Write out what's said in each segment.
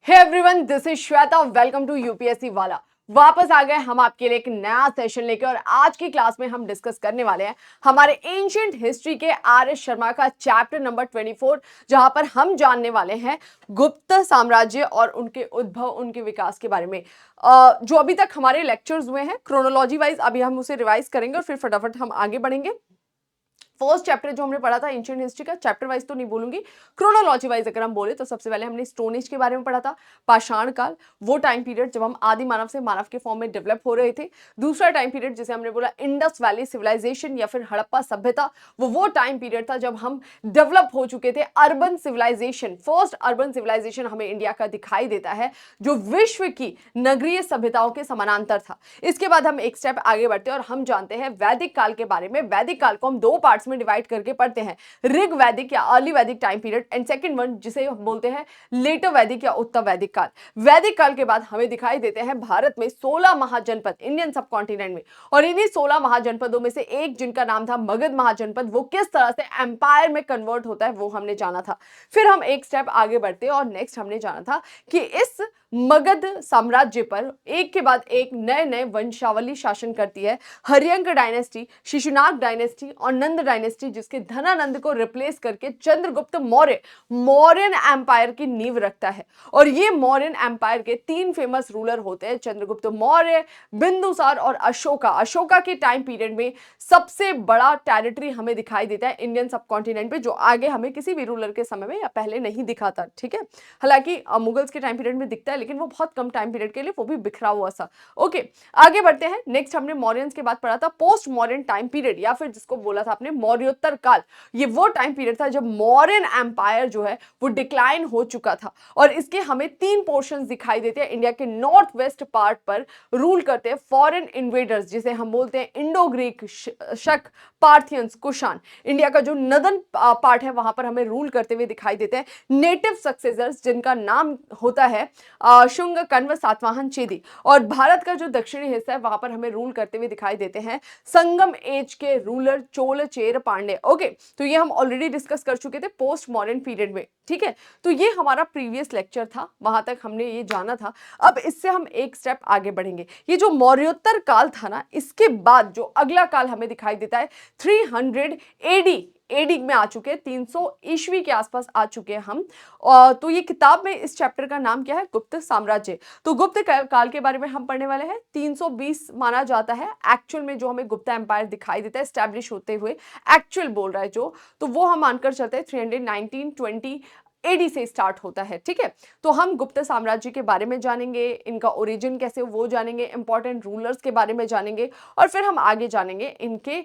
Hey everyone, this is Shweta. Welcome to UPSC वाला। वापस आ गए हम आपके लिए एक नया सेशन लेके। और आज की क्लास में हम डिस्कस करने वाले हैं हमारे एंशिएंट हिस्ट्री के आर एस शर्मा का चैप्टर नंबर 24, जहां पर हम जानने वाले हैं गुप्त साम्राज्य और उनके उद्भव, उनके विकास के बारे में। जो अभी तक हमारे लेक्चर्स हुए हैं क्रोनोलॉजी वाइज, अभी हम उसे रिवाइज करेंगे और फिर फटाफट हम आगे बढ़ेंगे। फर्स्ट चैप्टर जो हमने पढ़ा था एंशिएंट हिस्ट्री का, चैप्टर वाइज तो नहीं बोलूंगी, क्रोनोलॉजी वाइज अगर हम बोले तो सबसे पहले हमने स्टोन एज के बारे में पढ़ा था, पाषाण काल, वो टाइम पीरियड जब हम आदि मानव से मानव के फॉर्म में डेवलप हो रहे थे। दूसरा टाइम पीरियड जिसे हमने बोला इंडस वैली सिविलाइजेशन या फिर हड़प्पा सभ्यता, वो टाइम पीरियड था जब हम डेवलप हो चुके थे। Urban civilization, first urban civilization हमें इंडिया का दिखाई देता है जो विश्व की नगरीय सभ्यताओं के समानांतर था। इसके बाद हम एक स्टेप आगे बढ़ते हैं और हम जानते हैं वैदिक काल के बारे में। वैदिक काल को हम दो पार्ट्स में डिवाइड करके पढ़ते हैं, ऋग वैदिक या अर्ली वैदिक time period and second one जिसे हम बोलते हैं लेटर वैदिक या उत्तर वैदिक काल। वैदिक काल के बाद हमें दिखाई देते हैं भारत में 16 महाजनपद इंडियन सब कॉन्टिनेंट में, और इन्हीं 16 महाजनपदों में से एक जिनका नाम था मगध महाजनपद, वो किस तरह से एम्पायर में कन्वर्ट होता है वो हमने जाना था। फिर हम एक स्टेप आगे बढ़ते हैं और नेक्स्ट हमने जाना था कि इस मगध साम्राज्य पर एक के बाद एक नए नए वंशावली शासन करती है। हर्यंक डायनेस्टी, शिशुनाग डायनेस्टी और नंद डायनेस्टी, जिसके धनानंद को रिप्लेस करके चंद्रगुप्त मौर्य मौर्यन एम्पायर की नींव रखता है। और ये मौर्यन एम्पायर के तीन फेमस रूलर होते हैं, चंद्रगुप्त मौर्य, बिंदुसार और अशोका। अशोका के टाइम पीरियड में सबसे बड़ा टेरिटरी हमें दिखाई देता है इंडियन सब कॉन्टिनेंट पे, जो आगे हमें किसी भी रूलर के समय में या पहले नहीं दिखाता। ठीक है, हालांकि मुगल्स के टाइम पीरियड में दिखता है लेकिन वो बहुत कम टाइम पीरियड के लिए, वो भी बिखरा हुआ सा। ओके, आगे बढ़ते हैं। नेक्स्ट हमने मौर्यंस के बाद पढ़ा था पोस्ट मॉडर्न टाइम पीरियड, या फिर जिसको बोला था आपने मौर्योत्तर काल। ये वो टाइम पीरियड था जब मौर्यन एम्पायर जो है वो डिक्लाइन हो चुका था। और इसके हमें तीन पोर्शंस दिखाई देते हैं। इंडिया के नॉर्थ वेस्ट पार्ट पर रूल करते हैं फॉरेन इन्वेडर्स, जिसे हम बोलते हैं इंडो ग्रीक, शक, पार्थियंस, कुशान। इंडिया का जो नदन पार्ट है वहां पर हमें रूल करते हुए दिखाई देते हैं नेटिव सक्सेसर्स, जिनका नाम होता है शुंग, कण्व, सातवाहन, चेदी। और भारत का जो दक्षिणी हिस्सा है वहां पर हमें रूल करते हुए दिखाई देते हैं संगम एज के रूलर चोल, चेर, पांडे। ओके, तो ये हम ऑलरेडी डिस्कस कर चुके थे पोस्ट मॉडर्न पीरियड में। ठीक है, तो ये हमारा प्रीवियस लेक्चर था, वहां तक हमने ये जाना था। अब इससे हम एक स्टेप आगे बढ़ेंगे। ये जो मौर्योत्तर काल था ना, इसके बाद जो अगला काल हमें दिखाई देता है 300 एडी, एडी में आ चुके हैं, 300 ईस्वी के आसपास आ चुके हैं हम। तो ये किताब में इस चैप्टर का नाम क्या है? गुप्त साम्राज्य। तो गुप्त काल के बारे में हम पढ़ने वाले हैं। 320 माना जाता है एक्चुअल में, जो हमें गुप्ता एम्पायर दिखाई देता है स्टैब्लिश होते हुए, एक्चुअल बोल रहा है जो, तो वो हम मानकर चलते हैं 319-20 एडी से स्टार्ट होता है। ठीक है, तो हम गुप्त साम्राज्य के बारे में जानेंगे, इनका ओरिजिन कैसे वो जानेंगे, इंपॉर्टेंट रूलर्स के बारे में जानेंगे, और फिर हम आगे जानेंगे इनके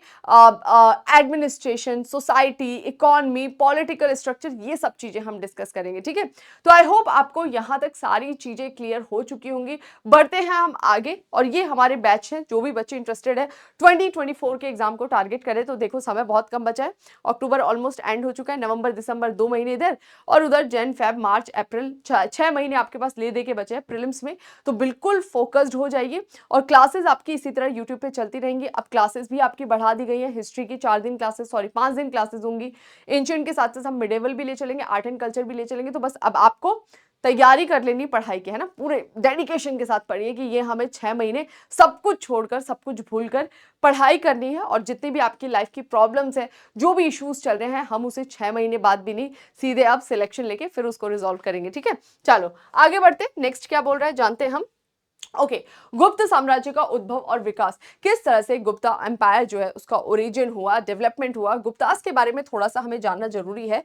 administration, society, economy, political structure, ये सब चीजें हम डिस्कस करेंगे। ठीक है, तो आई होप आपको यहां तक सारी चीजें क्लियर हो चुकी होंगी। बढ़ते हैं हम आगे, और ये हमारे बैच हैं, जो भी बच्चे इंटरेस्टेड है 2024 के एग्जाम को टारगेट करें तो देखो समय बहुत कम बचा है। अक्टूबर ऑलमोस्ट एंड हो चुका है, नवंबर दिसंबर 2 महीने इधर, और उधर जन, फेब, मार्च, अप्रैल, 6 महीने आपके पास ले दे के बचे हैं प्रीलिम्स में। तो बिल्कुल फोकस्ड हो जाइए, और क्लासेस आपकी इसी तरह यूट्यूब पे चलती रहेंगी। अब क्लासेस भी आपकी बढ़ा दी गई है, हिस्ट्री की 4 दिन क्लासेस, सॉरी 5 दिन क्लासेस होंगी। एंशिएंट के साथ साथ हम मिडेवल भी ले चलेंगे, आर्ट एंड कल्चर भी ले चलेंगे। तो बस अब आपको तैयारी कर लेनी पढ़ाई की, है ना, पूरे डेडिकेशन के साथ पढ़िए कि ये हमें 6 महीने सब कुछ छोड़कर, सब कुछ भूलकर पढ़ाई करनी है। और जितनी भी आपकी लाइफ की प्रॉब्लम्स है, जो भी इश्यूज चल रहे हैं, हम उसे 6 महीने बाद भी नहीं, सीधे अब सिलेक्शन लेके फिर उसको रिजॉल्व करेंगे। ठीक है, चलो आगे बढ़ते। नेक्स्ट क्या बोल रहा है जानते हैं हम। ओके, गुप्त साम्राज्य का उद्भव और विकास, किस तरह से गुप्ता एम्पायर जो है उसका ओरिजिन हुआ, डेवलपमेंट हुआ, गुप्तास के बारे में थोड़ा सा हमें जानना जरूरी है।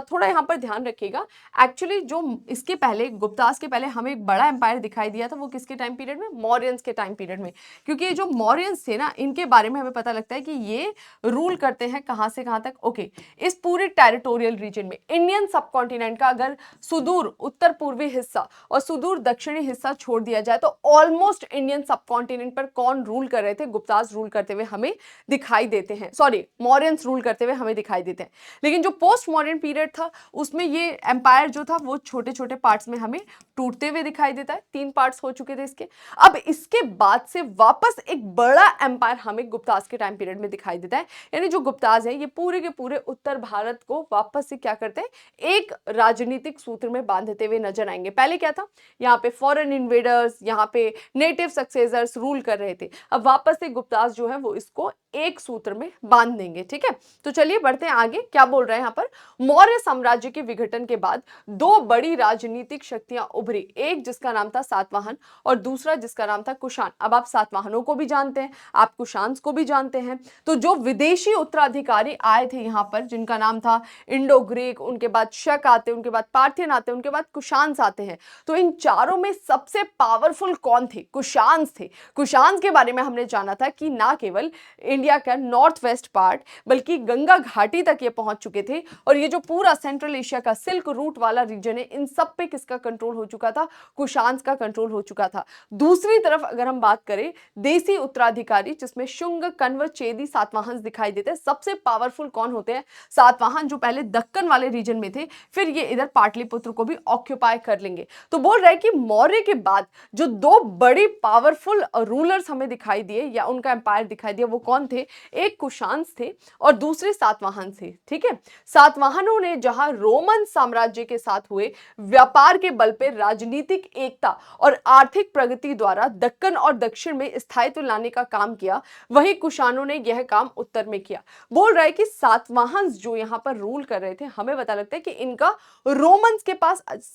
थोड़ा यहाँ पर ध्यान रखिएगा। एक्चुअली जो इसके पहले, गुप्तास के पहले हमें एक बड़ा एम्पायर दिखाई दिया था, वो किसके टाइम पीरियड में? मौर्यंस के टाइम पीरियड में। क्योंकि जो मौर्यंस थे ना, इनके बारे में हमें पता लगता है कि ये रूल करते हैं कहाँ से कहाँ तक। ओके, इस पूरे टेरिटोरियल रीजन में इंडियन सब कॉन्टिनेंट का अगर सुदूर उत्तर पूर्वी हिस्सा और सुदूर दक्षिणी हिस्सा छोड़ दिया जाए तो ऑलमोस्ट इंडियन सबकॉन्टिनेंट पर कौन रूल कर रहे थे? गुप्ताज रूल करते हुए हमें दिखाई देते हैं, सॉरी मौर्यंस रूल करते हुए हमें दिखाई देते हैं। लेकिन जो पोस्ट मॉडर्न पीरियड था उसमें ये एम्पायर जो था वो छोटे छोटे पार्ट्स में हमें टूटते हुए दिखाई देता है। 3 पार्ट्स हो चुके थे इसके। अब इसके बाद से वापस एक बड़ा एम्पायर हमें गुप्ताज के टाइम पीरियड में दिखाई देता है। यानी जो गुप्ताज है ये पूरे के पूरे उत्तर भारत को वापस से क्या करते हैं, एक राजनीतिक सूत्र में बांधते हुए नजर आएंगे। पहले क्या था, यहाँ पे फॉरेन इन्वेडर्स, यहाँ पे नेटिव सक्सेसर्स रूल कर रहे थे। अब वापस से गुप्ताज जो है वो इसको एक सूत्र में बांध देंगे। ठीक है, तो चलिए बढ़ते हैं आगे। क्या बोल रहे हैं यहाँ पर, मौर्य साम्राज्य के विघटन के बाद 2 बड़ी राजनीतिक शक्तियां उभरी, एक जिसका नाम था सातवाहन और दूसरा जिसका नाम था कुषाण। अब आप सातवाहनों को भी जानते हैं, आप कुषाण को भी जानते हैं। तो जो विदेशी उत्तराधिकारी आए थे यहाँ पर, जिनका नाम था इंडो ग्रीक, उनके बाद शक आते, उनके बाद पार्थियन आते, उनके बाद कुषाण आते हैं। तो इन चारों में सबसे पावरफुल कौन थे? कुषाण थे। कुषाण के बारे में हमने जाना था कि ना केवल इंडिया का नॉर्थ वेस्ट पार्ट बल्कि गंगा घाटी तक ये पहुंच चुके थे। और ये जो पूरा सेंट्रल एशिया का सिल्क रूट वाला रीजन है, इन सब पे किसका कंट्रोल हो चुका था? कुषाण का कंट्रोल हो चुका था। दूसरी तरफ अगर हम बात करें देसी उत्तराधिकारी, जिसमें शुंग, कण्व, चेदी, सातवाहन दिखाई देते हैं। सबसे पावरफुल कौन होते हैं? सातवाहन, जो पहले दक्कन वाले रीजन में थे, फिर ये इधर पाटलिपुत्र को भी ऑक्यूपाई कर लेंगे। तो बोल रहे हैं कि मौर्य के बाद जो 2 बड़ी पावरफुल रूलर्स हमें दिखाई दिए या उनका एम्पायर दिखाई दिया, वो कौन थे? एक कुषाण थे और दूसरे सातवाहन थे। ठीक है, सातवाहनों ने जहां रोमन साम्राज्य के साथ हुए व्यापार के बल पर राजनीतिक एकता और आर्थिक प्रगति द्वारा दक्कन और दक्षिण में स्थायित्व लाने का काम किया, वहीं कुषाणों ने यह काम उत्तर में किया। बोल रहा है कि सातवाहन जो यहां पर रूल कर रहे थे, हमें पता लगता है कि इनका रोमन्स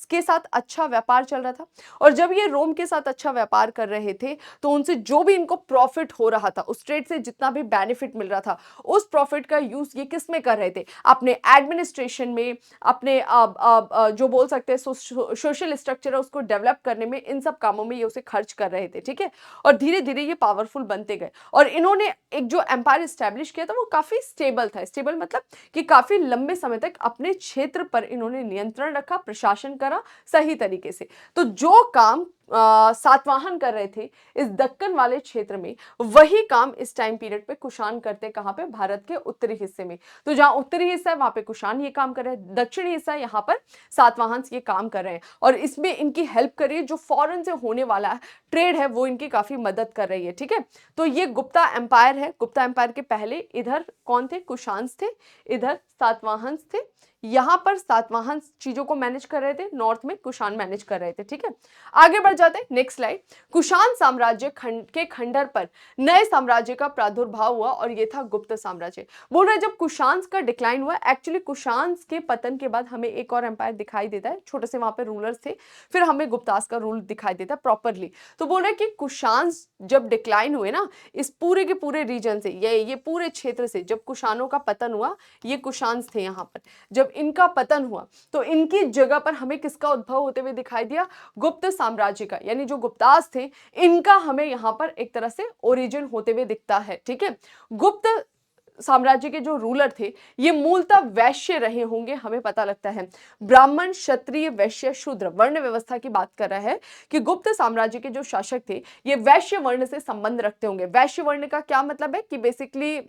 के साथ अच्छा व्यापार चल रहा था। और जब ये रोम के साथ अच्छा व्यापार कर रहे थे तो उनसे जो भी इनको प्रॉफिट हो रहा था, उस ट्रेड से जितना भी बेनिफिट मिल रहा था, उस प्रॉफिट का यूज ये किस में कर रहे थे? अपने एडमिनिस्ट्रेशन में, अपने जो बोल सकते हैं सोशल स्ट्रक्चर है उसको डेवलप करने में, इन सब कामों में ये उसे खर्च कर रहे थे। ठीक है, और धीरे धीरे ये पावरफुल बनते गए और इन्होंने एक जो एम्पायर स्टैब्लिश किया था वो काफी स्टेबल था। स्टेबल मतलब कि काफी लंबे समय तक अपने क्षेत्र पर इन्होंने नियंत्रण रखा, प्रशासन करा सही तरीके से। तो जो काम सातवाहन कर रहे थे इस दक्कन वाले क्षेत्र में, वही काम इस टाइम पीरियड पे कुषाण करते। कहां पे? भारत के उत्तरी हिस्से में। तो जहां उत्तरी हिस्सा है वहां पे कुषाण ये काम कर रहे हैं, दक्षिणी हिस्सा यहाँ पर सातवाहन ये काम कर रहे हैं और इसमें इनकी हेल्प कर रही है। जो फॉरेन से होने वाला ट्रेड है वो इनकी काफी मदद कर रही है। ठीक है, तो ये गुप्ता एम्पायर है। गुप्ता एम्पायर के पहले इधर कौन थे? कुषाण थे, इधर सातवाहन थे। यहां पर सातवाहन चीजों को मैनेज कर रहे थे, नॉर्थ में कुषाण मैनेज कर रहे थे। ठीक है, आगे बढ़ जाते हैं। Next slide. कुषाण साम्राज्य के खंडर पर नए साम्राज्य का प्रादुर्भाव हुआ और यह था गुप्त साम्राज्य। बोल रहे जब कुषाण का डिक्लाइन हुआ, एक्चुअली कुषाण के पतन के बाद हमें एक और एम्पायर दिखाई देता है, छोटे से वहां पे रूलर्स थे, फिर हमें गुप्तास का रूल दिखाई देता है प्रॉपरली। तो बोल रहे कि कुषाण जब डिक्लाइन हुए ना, इस पूरे के पूरे रीजन से, ये पूरे क्षेत्र से जब कुषाणों का पतन हुआ, ये कुषाण थे यहाँ पर, जब इनका पतन हुआ तो इनकी जगह पर हमें किसका उद्भव होते हुए दिखाई दिया? गुप्त साम्राज्य का। यानी जो गुप्तास थे इनका हमें यहां पर एक तरह से ओरिजिन होते हुए दिखता है। ठीक है, गुप्त साम्राज्य के जो रूलर थे ये मूलतः वैश्य रहे होंगे, हमें पता लगता है। ब्राह्मण, क्षत्रिय, वैश्य, शूद्र वर्ण व्यवस्था की बात कर रहा है कि गुप्त साम्राज्य के जो शासक थे ये वैश्य वर्ण से संबंध रखते होंगे। वैश्य वर्ण का क्या मतलब है कि बेसिकली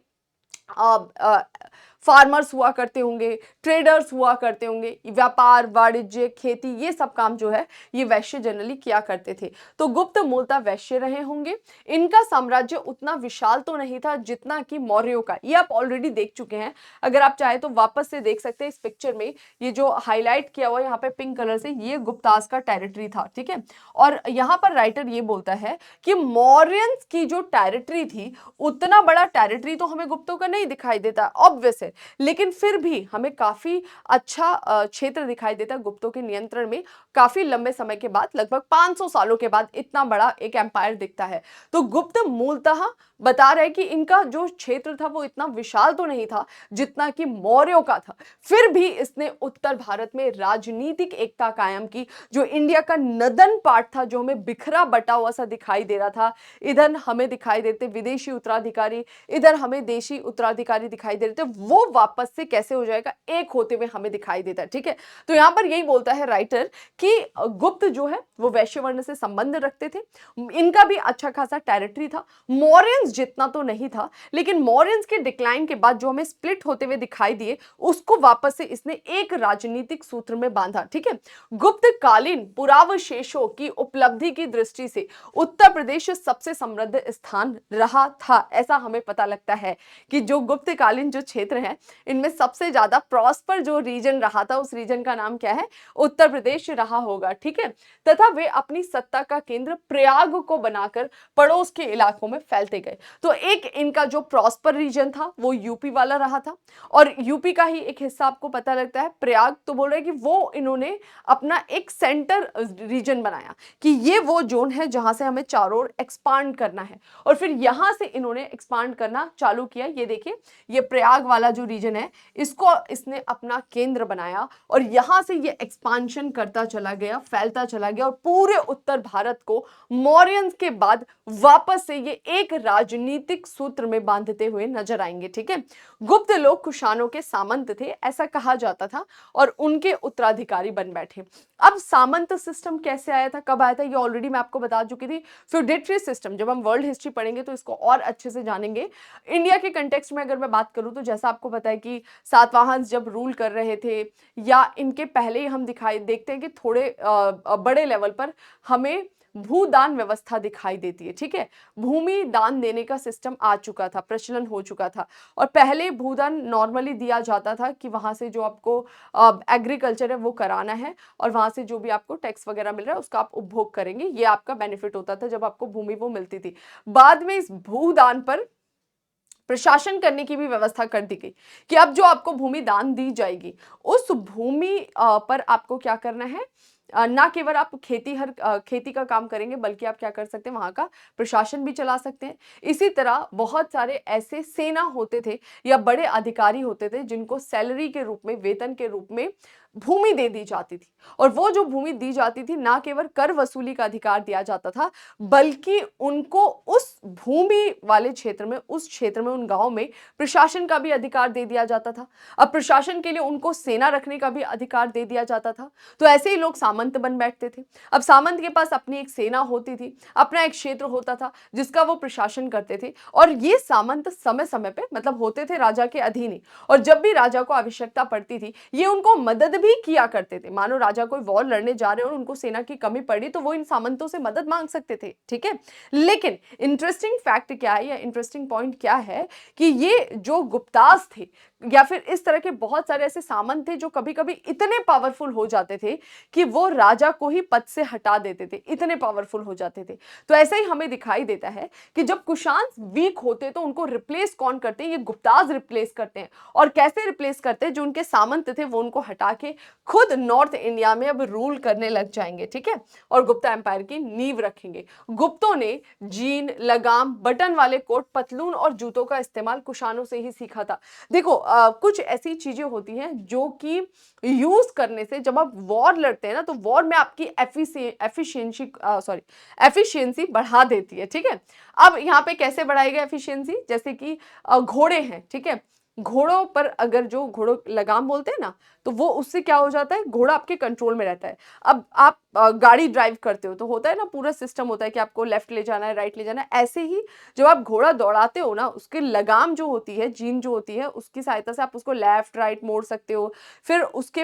फार्मर्स हुआ करते होंगे, ट्रेडर्स हुआ करते होंगे, व्यापार, वाणिज्य, खेती, ये सब काम जो है ये वैश्य जनरली किया करते थे। तो गुप्त मूलतः वैश्य रहे होंगे। इनका साम्राज्य उतना विशाल तो नहीं था जितना कि मौर्यों का। ये आप ऑलरेडी देख चुके हैं, अगर आप चाहे तो वापस से देख सकते हैं। इस पिक्चर में ये जो हाईलाइट किया हुआ है यहाँ पे पिंक कलर से, ये गुप्तास का टेरिटरी था। ठीक है, और यहाँ पर राइटर ये बोलता है कि मौर्यंस की जो टेरिटरी थी, उतना बड़ा टेरिटरी तो हमें गुप्तों का नहीं दिखाई देता, ऑब्वियस है, लेकिन फिर भी हमें काफी अच्छा क्षेत्र दिखाई देता है गुप्तों के नियंत्रण में। काफी लंबे समय के बाद, लगभग 500 सालों के बाद इतना बड़ा एक एम्पायर दिखता है। तो गुप्त मूलतः बता रहे कि इनका जो क्षेत्र था वो इतना विशाल तो नहीं था जितना कि मौर्यों का था, फिर भी इसने उत्तर भारत में राजनीतिक एकता कायम की। जो इंडिया का नदन पार्ट था, जो हमें बिखरा बटा हुआ सा दिखाई दे रहा था, इधर हमें दिखाई देते विदेशी उत्तराधिकारी, इधर हमें देशी उत्तराधिकारी दिखाई दे रहे थे, वो वो वापस से कैसे हो जाएगा, एक होते हुए हमें दिखाई देता है। ठीक है, तो यहां पर यही बोलता है राइटर कि गुप्त जो है वो वैश्य वर्ण से संबंध रखते थे, इनका भी अच्छा खासा टेरिटरी था, मौर्यंस जितना तो नहीं था, लेकिन मौर्यंस के डिक्लाइन के बाद जो हमें स्प्लिट होते हुए दिखाई दिए उसको वापस से इसने एक राजनीतिक सूत्र में बांधा। ठीक है, गुप्त कालीन पुरावशेषों की उपलब्धि की दृष्टि से उत्तर प्रदेश सबसे समृद्ध स्थान रहा था। ऐसा हमें पता लगता है कि जो गुप्त कालीन जो क्षेत्र है इनमें सबसे ज्यादा प्रॉस्पर जो रीजन रहा था उस रीजन का नाम क्या है, उत्तर प्रदेश रहा होगा। ठीक है, तथा वे अपनी सत्ता का केंद्र प्रयाग को बनाकर पड़ोस के इलाकों में फैलते गए। तो एक इनका जो प्रॉस्पर रीजन था वो यूपी वाला रहा था, और यूपी का ही एक हिस्सा आपको पता लगता है प्रयाग, तो बोल रहे हैं कि वो इन्होंने अपना एक सेंटर रीजन बनाया कि ये वो जोन है जहां से हमें चारों ओर एक्सपांड करना है, और फिर यहां से इन्होंने एक्सपांड करना चालू किया। ये देखिए, ये प्रयाग वाला जो रीजन है इसको इसने अपना केंद्र बनाया, और यहां से ये एक्सपांशन करता चला गया, फैलता चला गया, और पूरे उत्तर भारत को मौर्यंस के बाद वापस से ये एक राजनीतिक सूत्र में बांधते हुए नजर आएंगे। ठीक है, गुप्त लोग कुषाणों के सामंत थे ऐसा कहा जाता था, और उनके उत्तराधिकारी बन बैठे। अब सामंत सिस्टम कैसे आया था, कब आया था, ये ऑलरेडी मैं आपको बता चुकी थी। फ्यूडेटरी सिस्टम, जब हम वर्ल्ड हिस्ट्री पढ़ेंगे तो इसको और अच्छे से जानेंगे। इंडिया के कंटेक्स्ट में अगर मैं बात करूं तो जैसा आपको पता है कि सातवाहन जब रूल कर रहे थे, या इनके पहले ही हम देखते हैं कि थोड़े बड़े लेवल पर हमें भूदान व्यवस्था दिखाई देती है। ठीक है, भूमि दान देने का सिस्टम आ चुका था, प्रचलन हो चुका था, और पहले भूदान नॉर्मली दिया जाता था कि वहां से जो आपको एग्रीकल्चर है वो कराना है, और वहां से जो भी आपको टैक्स वगैरह मिल रहा है उसका आप उपभोग करेंगे, ये आपका बेनिफिट होता था जब आपको भूमि वो मिलती थी। बाद में इस भूदान पर प्रशासन करने की भी व्यवस्था कर दी गई कि अब जो आपको भूमि दान दी जाएगी उस भूमि पर आपको क्या करना है, ना केवल आप खेती का काम करेंगे बल्कि आप क्या कर सकते हैं, वहां का प्रशासन भी चला सकते हैं। इसी तरह बहुत सारे ऐसे सेना होते थे या बड़े अधिकारी होते थे जिनको सैलरी के रूप में, वेतन के रूप में भूमि दे दी जाती थी, और वो जो भूमि दी जाती थी ना केवल कर वसूली का अधिकार दिया जाता था बल्कि उनको उस भूमि वाले क्षेत्र में, उस क्षेत्र में, उन गांव में प्रशासन का भी अधिकार दे दिया जाता था। अब प्रशासन के लिए उनको सेना रखने का भी अधिकार दे दिया जाता था। तो ऐसे ही लोग सामंत बन बैठते थे। अब सामंत के पास अपनी एक सेना होती थी, अपना एक क्षेत्र होता था जिसका वो प्रशासन करते थे, और ये सामंत समय समय पे मतलब होते थे राजा के अधीन ही, और जब भी राजा को आवश्यकता पड़ती थी ये उनको मदद भी किया करते थे। मानो राजा कोई वॉर लड़ने जा रहे हो और उनको सेना की कमी पड़ी तो वो इन सामंतों से मदद मांग सकते थे। ठीक है, लेकिन इंटरेस्टिंग फैक्ट क्या है या इंटरेस्टिंग पॉइंट क्या है कि ये जो गुप्तास थे या फिर इस तरह के बहुत सारे ऐसे सामंत थे जो कभी कभी इतने पावरफुल हो जाते थे कि वो राजा को ही पद से हटा देते थे, इतने पावरफुल हो जाते थे। तो ऐसे ही हमें दिखाई देता है कि जब कुषाण वीक होते तो उनको रिप्लेस कौन करते हैं, ये गुप्ताज रिप्लेस करते हैं। और कैसे रिप्लेस करते हैं, जो उनके सामंत थे वो उनको हटा के खुद नॉर्थ इंडिया में अब रूल करने लग जाएंगे। ठीक है, और गुप्ता एम्पायर की नींव रखेंगे। गुप्तों ने जीन, लगाम, बटन वाले कोट, पतलून और जूतों का इस्तेमाल कुषाणों से ही सीखा था। देखो कुछ ऐसी चीजें होती हैं जो कि यूज करने से जब आप वॉर लड़ते हैं ना तो वॉर में आपकी एफिशिएंसी बढ़ा देती है। ठीक है, अब यहाँ पे कैसे बढ़ाएगा एफिशिएंसी, जैसे कि घोड़े हैं। ठीक है, घोड़ों पर अगर जो घोड़ों लगाम बोलते हैं ना तो वो उससे क्या हो जाता है, घोड़ा आपके कंट्रोल में रहता है। अब आप गाड़ी ड्राइव करते हो तो होता है ना, पूरा सिस्टम होता है कि आपको लेफ्ट ले जाना है, राइट ले जाना है। ऐसे ही जब आप घोड़ा दौड़ाते हो ना, उसकी लगाम जो होती है, जीन जो होती है, उसकी सहायता से आप उसको लेफ्ट राइट मोड़ सकते हो। फिर उसके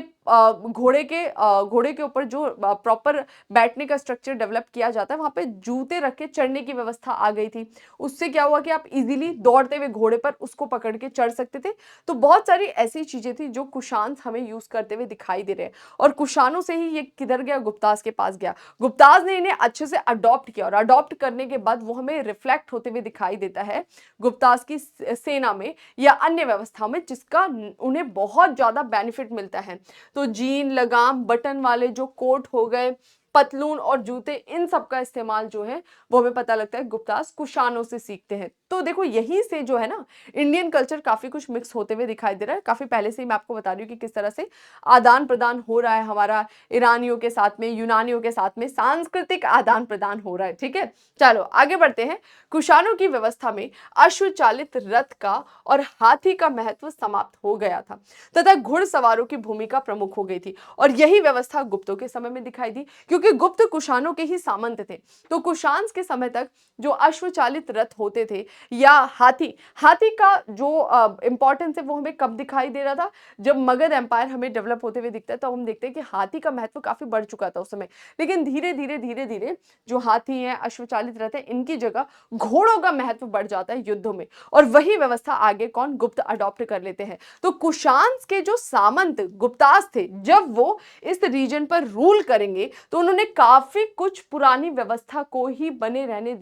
घोड़े के ऊपर जो प्रॉपर बैठने का स्ट्रक्चर डेवलप किया जाता है वहां पे जूते रख के चढ़ने की व्यवस्था आ गई थी। उससे क्या हुआ कि आप इजीली दौड़ते हुए घोड़े पर उसको पकड़ के चढ़ सकते थे। तो बहुत सारी ऐसी चीजें थी जो कुषाण हमें यूज करते हुए दिखाई दे रहे हैं, और कुषाणों से ही ये किधर गया, गुप्ताज के पास गया। गुप्ताज ने इन्हें अच्छे से अडॉप्ट किया, और अडॉप्ट करने के बाद वो हमें रिफ्लेक्ट होते हुए दिखाई देता है गुप्ताज की सेना में या अन्य व्यवस्था में, जिसका उन्हें बहुत ज्यादा बेनिफिट मिलता है। तो जीन, लगाम, बटन वाले जो कोट हो गए, पतलून और जूते, इन सब का इस्तेमाल जो है वो हमें पता लगता है गुप्तास कुषाणों से सीखते हैं। तो देखो यहीं से जो है ना इंडियन कल्चर काफी कुछ मिक्स होते हुए दिखाई दे रहा है। काफी पहले से ही मैं आपको बता रही हूँ कि किस तरह से आदान प्रदान हो रहा है हमारा ईरानियों के साथ में, यूनानियों के साथ में सांस्कृतिक आदान प्रदान हो रहा है। ठीक है, चलो आगे बढ़ते हैं। कुषाणों की व्यवस्था में अश्व चालित रथ का और हाथी का महत्व समाप्त हो गया था तथा घुड़सवारों की भूमिका प्रमुख हो गई थी। और यही व्यवस्था गुप्तों के समय में दिखाई दी, क्योंकि गुप्त कुषाणों के ही सामंत थे। तो कुषाण के समय तक जो अश्व चालित रथ होते थे या हाथी हाथी का जो इंपॉर्टेंस है वो हमें कब दिखाई दे रहा था, जब मगध एम्पायर हमें डेवलप होते हुए दिखता है तो हम देखते हैं कि हाथी का महत्व काफी बढ़ चुका था उस समय। लेकिन धीरे धीरे जो हाथी है, अश्वचालित रथ है, इनकी जगह घोड़ों का महत्व बढ़ जाता है युद्धों में। और वही व्यवस्था आगे कौन, गुप्त अडॉप्ट कर लेते हैं। तो कुषाण के जो सामंत गुप्तास थे, जब वो इस रीजन पर रूल करेंगे तो उन्होंने काफी कुछ पुरानी व्यवस्था को ही बने रहने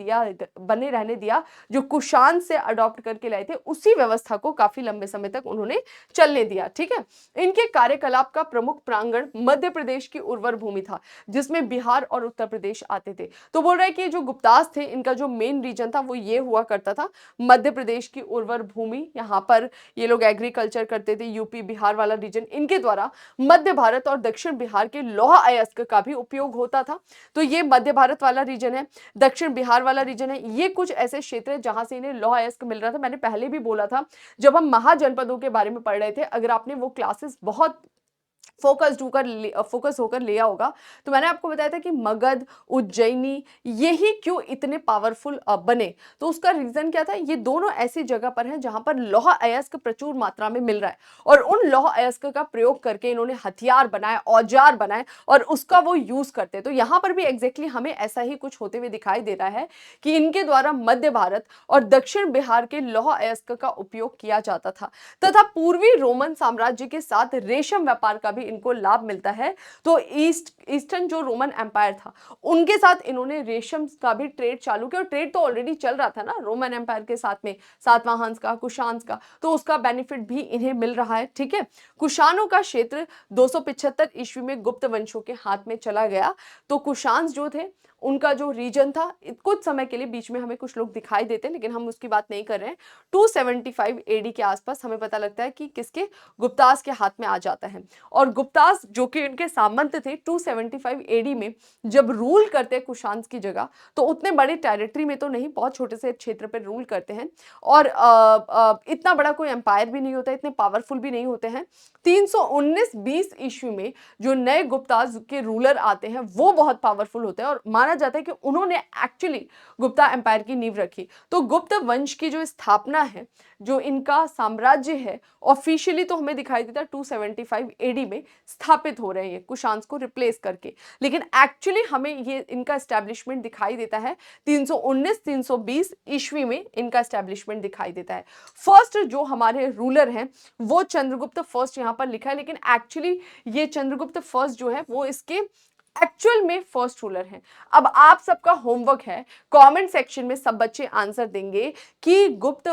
दिया जो कुषाण से अडॉप्ट करके लाए थे, उसी व्यवस्था को काफी लंबे समय तक उन्होंने चलने दिया। ठीक है, इनके कार्यकलाप का प्रमुख प्रांगण मध्य प्रदेश की उर्वर भूमि था, जिसमें बिहार और उत्तर प्रदेश आते थे। तो बोल रहा है कि जो गुप्तास थे इनका जो मेन रीजन था वो ये हुआ करता था मध्य प्रदेश की उर्वर भूमि। यहाँ पर ये लोग एग्रीकल्चर करते थे। यूपी बिहार वाला रीजन, इनके द्वारा मध्य भारत और दक्षिण बिहार के लौह अयस्क का भी उपयोग होता था। तो ये मध्य भारत वाला रीजन है, दक्षिण बिहार वाला रीजन है, ये कुछ ऐसे क्षेत्र है जहां से इन्हें लौह अयस्क मिल रहा था। मैंने पहले भी बोला था जब हम महाजनपदों के बारे में पढ़ रहे थे, अगर आपने वो क्लासेस बहुत फोकस होकर लिया होगा तो मैंने आपको बताया था कि मगध, उज्जैनी, यही क्यों इतने पावरफुल बने। तो उसका रीजन क्या था, ये दोनों ऐसी जगह पर हैं जहां पर लौह अयस्क प्रचुर मात्रा में मिल रहा है और उन लौह अयस्क का प्रयोग करके इन्होंने हथियार बनाए, औजार बनाए और उसका वो यूज करते। तो यहां पर भी एग्जैक्टली हमें ऐसा ही कुछ होते हुए दिखाई दे रहा है कि इनके द्वारा मध्य भारत और दक्षिण बिहार के लौह अयस्क का उपयोग किया जाता था तथा पूर्वी रोमन साम्राज्य के साथ रेशम व्यापार का भी इनको लाभ मिलता है। तो ईस्टर्न जो रोमन एम्पायर था उनके साथ इन्होंने रेशम का भी ट्रेड चालू किया और ट्रेड तो ऑलरेडी चल रहा था ना रोमन एम्पायर के साथ में, सातवाहन का, कुषाण का, तो उसका बेनिफिट भी इन्हें मिल रहा है। ठीक है, कुषाणों का क्षेत्र 275 ईस्वी में गुप्त वंशों के हाथ में चला गया। तो कुषाण जो थे उनका जो रीजन था, कुछ समय के लिए बीच में हमें कुछ लोग दिखाई देते हैं लेकिन हम उसकी बात नहीं कर रहे हैं। 275 एडी के आसपास हमें पता लगता है कि किसके, गुप्तास के हाथ में आ जाता है। और गुप्तास जो कि इनके सामंत थे 275 एडी में जब रूल करते हैं कुषाण की जगह, तो उतने बड़े टेरिटरी में तो नहीं, बहुत छोटे से क्षेत्र पर रूल करते हैं और इतना बड़ा कोई एम्पायर भी नहीं होता, इतने पावरफुल भी नहीं होते हैं। 319-20 ईस्वी में जो नए गुप्तास के रूलर आते हैं वो बहुत पावरफुल होते हैं और माना जाता है कि उन्होंने एक्चुअली गुप्ता एम्पायर की नींव रखी। तो गुप्त वंश की जो स्थापना है, जो इनका साम्राज्य है, ऑफिशियली तो हमें दिखाई देता है 275 एडी में स्थापित हो रहे हैं कुषाण को रिप्लेस करके, लेकिन एक्चुअली हमें ये इनका एस्टैब्लिशमेंट दिखाई देता है 319-320 ईस्वी में इनका एस्टैब्लिशमेंट दिखाई देता है। फर्स्ट जो हमारे रूलर हैं वो चंद्रगुप्त फर्स्ट यहाँ पर लिखा है, लेकिन एक्चुअली ये चंद्रगुप्त फर्स्ट जो है वो इसके एक्चुअल में फर्स्ट रूलर हैं। अब आप सबका होमवर्क है, कमेंट सेक्शन में सब बच्चे आंसर देंगे कि गुप्त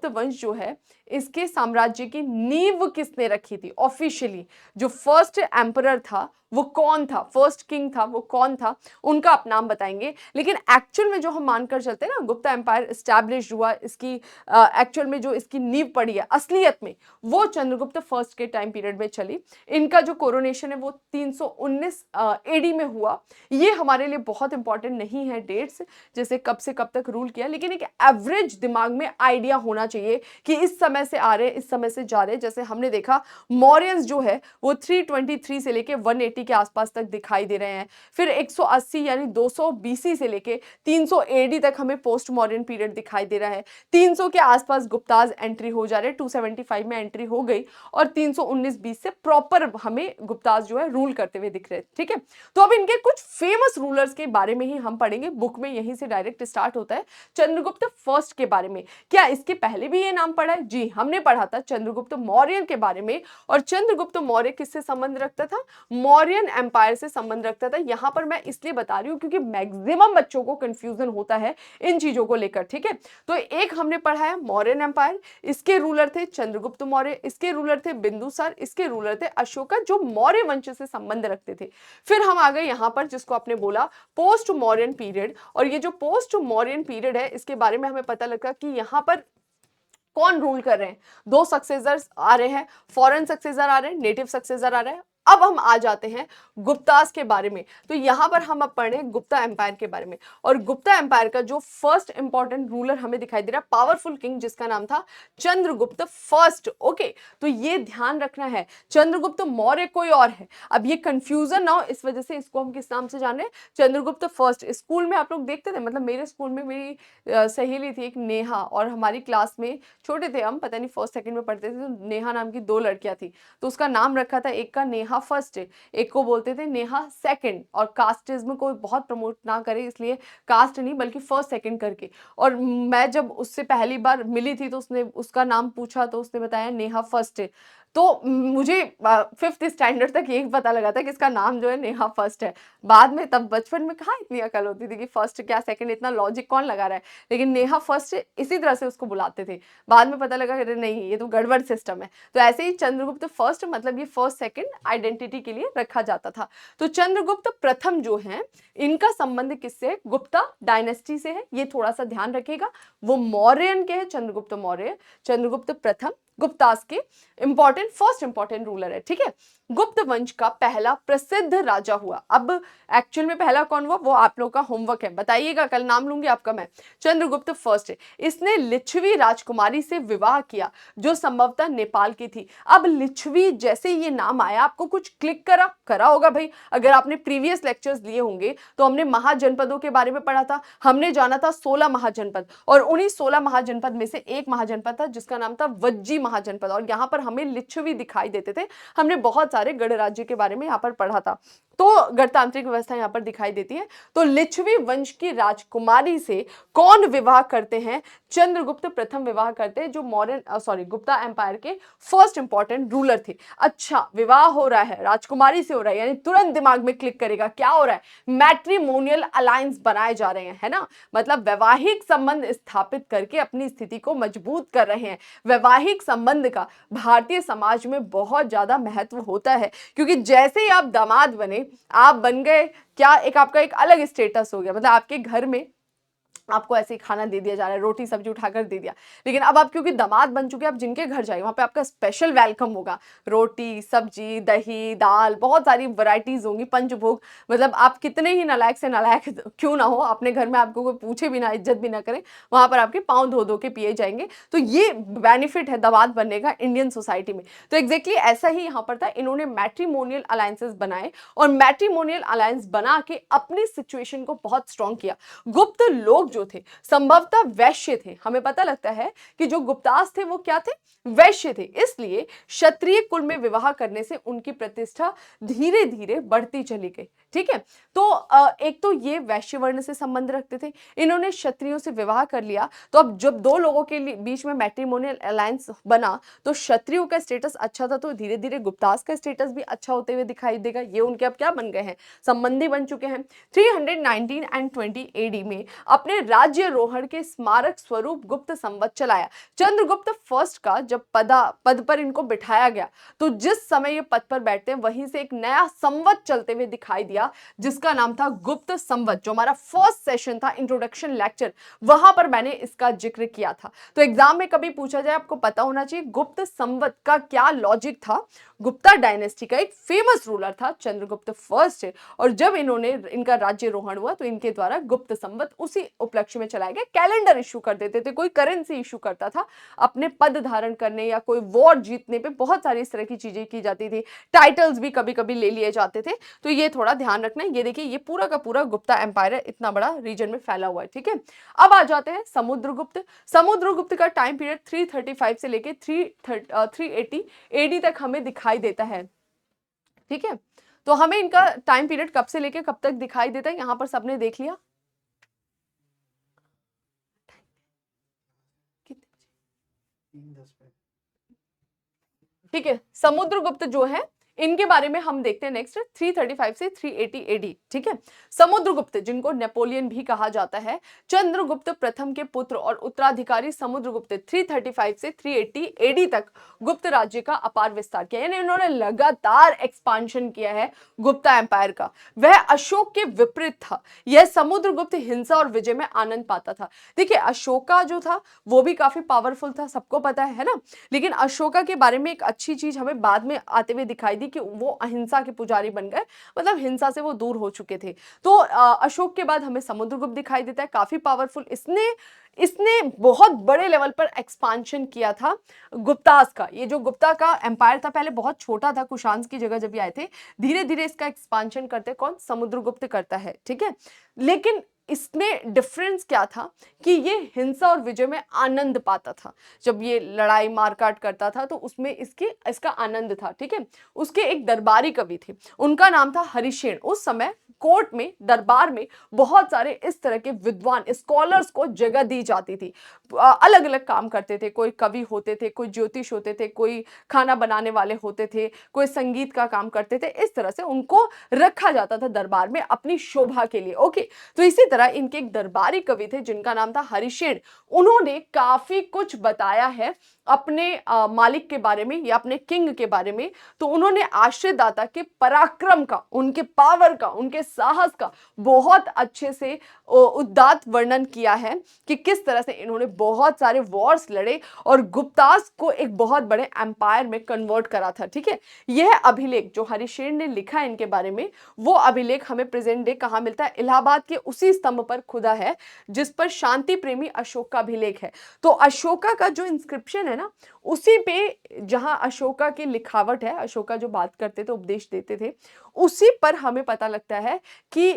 वंश जो है इसके साम्राज्य की नींव किसने रखी थी ऑफिशियली। जो फर्स्ट एम्परर था वो कौन था, फर्स्ट किंग था वो कौन था, उनका आप नाम बताएंगे। लेकिन एक्चुअल में जो हम मानकर चलते हैं ना गुप्ता एम्पायर एस्टैब्लिश हुआ, इसकी एक्चुअल में जो इसकी नींव पड़ी है असलियत में, वो चंद्रगुप्त फर्स्ट के टाइम पीरियड में चली। इनका जो कोरोनेशन है वो 319 एडी में हुआ। ये हमारे लिए बहुत इंपॉर्टेंट नहीं है डेट्स, जैसे कब से कब तक रूल किया, लेकिन एक एवरेज दिमाग में आइडिया होना चाहिए कि इस समय से आ रहे, इस समय से जा रहे। जैसे हमने देखा मौर्यंस जो है वो 323 से लेके 180 के आसपास तक दिखाई दे रहे हैं। फिर 180 यानी 200 बीसी से लेके 300 एडी तक हमें पोस्ट मॉडर्न पीरियड दिखाई दे रहा है। 300 के आसपास गुप्ताज एंट्री हो जा रहे हैं, 275 में एंट्री हो गई और 319-20 से प्रॉपर हमें गुप्ताज जो है रूल करते हुए दिख रहे हैं। ठीक है, तो अब इनके कुछ फेमस रूलर्स के बारे में ही हम पढ़ेंगे। बुक में यहीं से डायरेक्ट स्टार्ट होता है चंद्रगुप्त फर्स्ट के बारे में। क्या इसके पहले भी ये नाम पड़ा है? जी जी, हमने पढ़ा था चंद्रगुप्त मौर्य के बारे में, और चंद्रगुप्त मौर्य किससे संबंध रखता था? मौर्यन एम्पायर से संबंध रखता था। यहां पर मैं इसलिए बता रही हूं क्योंकि मैक्सिमम बच्चों को कंफ्यूजन होता है इन चीजों को लेकर, ठीक है। तो एक हमने पढ़ा है मौर्यन एम्पायर, इसके रूलर थे चंद्रगुप्त मौर्य, इसके रूलर थे बिंदुसार, इसके रूलर थे अशोका, जो मौर्य वंश से संबंध रखते थे। फिर हम आ गए यहां पर जिसको आपने बोला पोस्ट मौर्यन पीरियड, और ये जो पोस्ट मौर्यन पीरियड है इसके बारे में हमें पता लगा कि यहां पर कौन रूल कर रहे हैं। दो सक्सेसर्स आ रहे हैं, फॉरेन सक्सेसर आ रहे हैं, नेटिव सक्सेसर आ रहे हैं। अब हम आ जाते हैं गुप्तास के बारे में। तो यहां पर हम अब पढ़े गुप्ता एम्पायर के बारे में, और गुप्ता एम्पायर का जो फर्स्ट इंपॉर्टेंट रूलर हमें दिखाई दे रहा है, पावरफुल किंग, जिसका नाम था चंद्रगुप्त फर्स्ट। ओके, तो ये ध्यान रखना है, चंद्रगुप्त मौर्य कोई और है। अब ये कंफ्यूजन ना हो इस वजह से इसको हम किस नाम से जाने, चंद्रगुप्त फर्स्ट। स्कूल में आप लोग देखते थे, मतलब मेरे स्कूल में मेरी सहेली थी एक नेहा, और हमारी क्लास में छोटे थे हम, पता नहीं फर्स्ट सेकंड में पढ़ते थे, तो नेहा नाम की दो लड़कियां थी, तो उसका नाम रखा था, एक का नेहा फर्स्ट, एक को बोलते थे नेहा सेकंड, और कास्टिज्म को बहुत प्रमोट ना करे इसलिए कास्ट नहीं बल्कि फर्स्ट सेकंड करके। और मैं जब उससे पहली बार मिली थी तो उसने उसका नाम पूछा तो उसने बताया नेहा फर्स्ट। तो मुझे 5th स्टैंडर्ड तक यही पता लगा था कि इसका नाम जो है नेहा फर्स्ट है। बाद में तब बचपन में कहाँ इतनी अकल होती थी कि फर्स्ट क्या सेकंड, इतना लॉजिक कौन लगा रहा है, लेकिन नेहा फर्स्ट इसी तरह से उसको बुलाते थे। बाद में पता लगा अरे नहीं, ये तो गड़बड़ सिस्टम है। तो ऐसे ही चंद्रगुप्त फर्स्ट मतलब ये फर्स्ट सेकंड आइडेंटिटी के लिए रखा जाता था। तो चंद्रगुप्त प्रथम जो है इनका संबंध किससे, गुप्ता डायनेस्टी से है, ये थोड़ा सा ध्यान रखिएगा। वो मौर्यन के हैं, चंद्रगुप्त मौर्य, चंद्रगुप्त प्रथम गुप्तास के इंपॉर्टेंट फर्स्ट इंपॉर्टेंट रूलर है, ठीक है। गुप्त वंश का पहला प्रसिद्ध राजा हुआ। अब एक्चुअल में पहला कौन हुआ वो आप लोग का होमवर्क है, बताइएगा, कल नाम लूंगी आपका मैं। चंद्रगुप्त फर्स्ट है, इसने लिच्छवी राजकुमारी से विवाह किया जो संभवतः नेपाल की थी। अब लिच्छवी जैसे ये नाम आया आपको कुछ क्लिक करा होगा भाई। अगर आपने प्रीवियस लेक्चर्स लिए होंगे तो हमने महाजनपदों के बारे में पढ़ा था, हमने जाना था 16 महाजनपद, और उन्हीं 16 महाजनपद में से एक महाजनपद था जिसका नाम था वज्जी महाजनपद, और यहाँ पर हमें लिच्छवी दिखाई देते थे। हमने बहुत सारे गढ़ राज्य के बारे में यहाँ पर पढ़ा था, तो गणतांत्रिक व्यवस्था यहाँ पर दिखाई देती है। तो लिच्छवी वंश की राजकुमारी से कौन विवाह करते हैं, चंद्रगुप्त प्रथम विवाह करते हैं, जो मौर्यन गुप्ता एम्पायर के फर्स्ट इंपॉर्टेंट रूलर थे। अच्छा, विवाह हो रहा है, राजकुमारी से हो रहा है, यानी तुरंत दिमाग में क्लिक करेगा क्या हो रहा है, मैट्रिमोनियल अलायंस बनाए जा रहे हैं, है ना। मतलब वैवाहिक संबंध स्थापित करके अपनी स्थिति को मजबूत कर रहे हैं। वैवाहिक संबंध का भारतीय समाज में बहुत ज्यादा महत्व होता है, क्योंकि जैसे ही आप दामाद बने, आप बन गए क्या, एक आपका एक अलग स्टेटस हो गया। मतलब आपके घर में आपको ऐसे ही खाना दे दिया जा रहा है, रोटी सब्जी उठाकर दे दिया, लेकिन अब आप क्योंकि दामाद बन चुके हैं, आप जिनके घर जाइए वहां पे आपका स्पेशल वेलकम होगा, रोटी सब्जी दही दाल, बहुत सारी वैरायटीज होंगी, पंचभोग। मतलब आप कितने ही नालायक से नालायक क्यों ना हो, अपने घर में आपको कोई पूछे भी ना, इज्जत भी ना करे, वहां पर आपके पाँव धो धो के पिए जाएंगे। तो ये बेनिफिट है दामाद बनने का इंडियन सोसाइटी में। तो एग्जैक्टली ऐसा ही यहाँ पर था, इन्होंने मैट्रिमोनियल अलायंसेस बनाए, और मैट्रिमोनियल अलायंस बना के अपनी सिचुएशन को बहुत स्ट्रॉन्ग किया। गुप्त लोग जो थे संभवतः वैश्य थे, हमें पता लगता है कि जो गुप्तास थे वो क्या थे, वैश्य थे, इसलिए क्षत्रिय कुल में विवाह करने से उनकी प्रतिष्ठा धीरे धीरे बढ़ती चली गई, ठीक है। तो एक तो ये वैश्य वर्ण से संबंध रखते थे, इन्होंने क्षत्रियों से विवाह कर लिया, तो अब जब दो लोगों के बीच में मैट्रिमोनियल अलायंस बना तो क्षत्रियों का स्टेटस अच्छा था, तो धीरे धीरे गुप्तास का स्टेटस भी अच्छा होते हुए दिखाई देगा। ये उनके अब क्या बन गए हैं, संबंधी बन चुके हैं। 319 एंड 20 एडी में अपने राज्यरोहण के स्मारक स्वरूप गुप्त संवत चलाया। चंद्रगुप्त फर्स्ट का जब पद पर इनको बिठाया गया, तो जिस समय ये पद पर बैठते हैं वहीं से एक नया संवत चलते हुए दिखाई दिया जिसका नाम था गुप्त संवत। जो हमारा फर्स्ट सेशन था इंट्रोडक्शन लेक्चर, वहां पर मैंने इसका जिक्र किया था। तो एग्जाम में कभी पूछा जाए आपको पता होना चाहिए गुप्त संवत का क्या लॉजिक था। गुप्ता डायनेस्टी का एक फेमस रूलर था चंद्रगुप्त फर्स्ट, और जब इनका राज्यरोहण हुआ तो इनके द्वारा गुप्त संवत उसी उपलक्ष्य में चलाया गया। कैलेंडर इशू कर देते थे, कोई करेंसी इशू करता था अपने पद धारण करने या कोई वॉर जीतने पे, बहुत सारी इस तरह की चीजें की जाती थी, टाइटल्स भी कभी कभी ले लिए जाते थे। तो ये थोड़ा ध्यान रखना है। ये देखिए, ये पूरा का पूरा गुप्ता एम्पायर है, इतना बड़ा रीजन में फैला हुआ है, ठीक है। अब आ जाते हैं समुद्रगुप्त। समुद्रगुप्त का टाइम पीरियड 335 से लेके 380 एडी तक हमें दिखाई देता है, ठीक है। तो हमें इनका टाइम पीरियड कब से लेके कब तक दिखाई देता है, यहां पर सबने देख लिया। ठीक है, समुद्रगुप्त जो है इनके बारे में हम देखते हैं नेक्स्ट 335 से 380 एडी। ठीक है, समुद्रगुप्त जिनको नेपोलियन भी कहा जाता है, चंद्रगुप्त प्रथम के पुत्र और उत्तराधिकारी समुद्रगुप्त 335 से 380 एडी तक गुप्त राज्य का अपार विस्तार किया, यानी इन्होंने लगातार एक्सपांशन किया है गुप्ता एम्पायर का। वह अशोक के विपरीत था। यह समुद्रगुप्त हिंसा और विजय में आनंद पाता था। देखिए, अशोका जो था वो भी काफी पावरफुल था, सबको पता है ना, लेकिन अशोका के बारे में एक अच्छी चीज हमें बाद में आते हुए दिखाई दी कि वो अहिंसा के पुजारी बन गए, मतलब हिंसा से वो दूर हो चुके थे। तो अशोक के बाद हमें समुद्रगुप्त दिखाई देता है, काफी पावरफुल। इसने बहुत बड़े लेवल पर एक्सपांशन किया था गुप्तास का। ये जो गुप्ता का एम्पायर था पहले बहुत छोटा था, कुशांस की जगह जब ये आए थे, धीरे धीरे इसका एक्सपांशन करते कौन, समुद्रगुप्त करता है। ठीक है, लेकिन इसमें डिफरेंस क्या था कि ये हिंसा और विजय में आनंद पाता था। जब ये लड़ाई मारकाट करता था तो उसमें इसका आनंद था। ठीक है, उसके एक दरबारी कवि थे, उनका नाम था हरिशेन। उस समय कोर्ट में, दरबार में बहुत सारे इस तरह के विद्वान स्कॉलर्स को जगह दी जाती थी। अलग अलग काम करते थे, कोई कवि होते थे, कोई ज्योतिष होते थे, कोई खाना बनाने वाले होते थे, कोई संगीत का काम करते थे। इस तरह से उनको रखा जाता था दरबार में अपनी शोभा के लिए। ओके, तो इसी तरह इनके एक दरबारी कवि थे जिनका नाम था हरिशेन। उन्होंने काफी कुछ बताया है अपने मालिक के बारे में या अपने किंग के बारे में। तो उन्होंने आश्रयदाता के पराक्रम का, उनके पावर का, उनके साहस का बहुत अच्छे से उदात्त वर्णन किया है कि किस तरह से इन्होंने बहुत सारे वॉर्स लड़े और गुप्तास को एक बहुत बड़े एम्पायर में कन्वर्ट करा था। ठीक है, यह अभिलेख जो हरिशेन ने लिखा है इनके बारे में, वो अभिलेख हमें प्रेजेंट डे कहां मिलता है, इलाहाबाद के उसी स्तंभ पर खुदा है जिस पर शांति प्रेमी अशोक का अभिलेख है। तो अशोका का जो इंस्क्रिप्शन है ना, उसी पे जहां अशोका की लिखावट है, अशोका जो बात करते थे, उपदेश देते थे, उसी पर हमें पता लगता है कि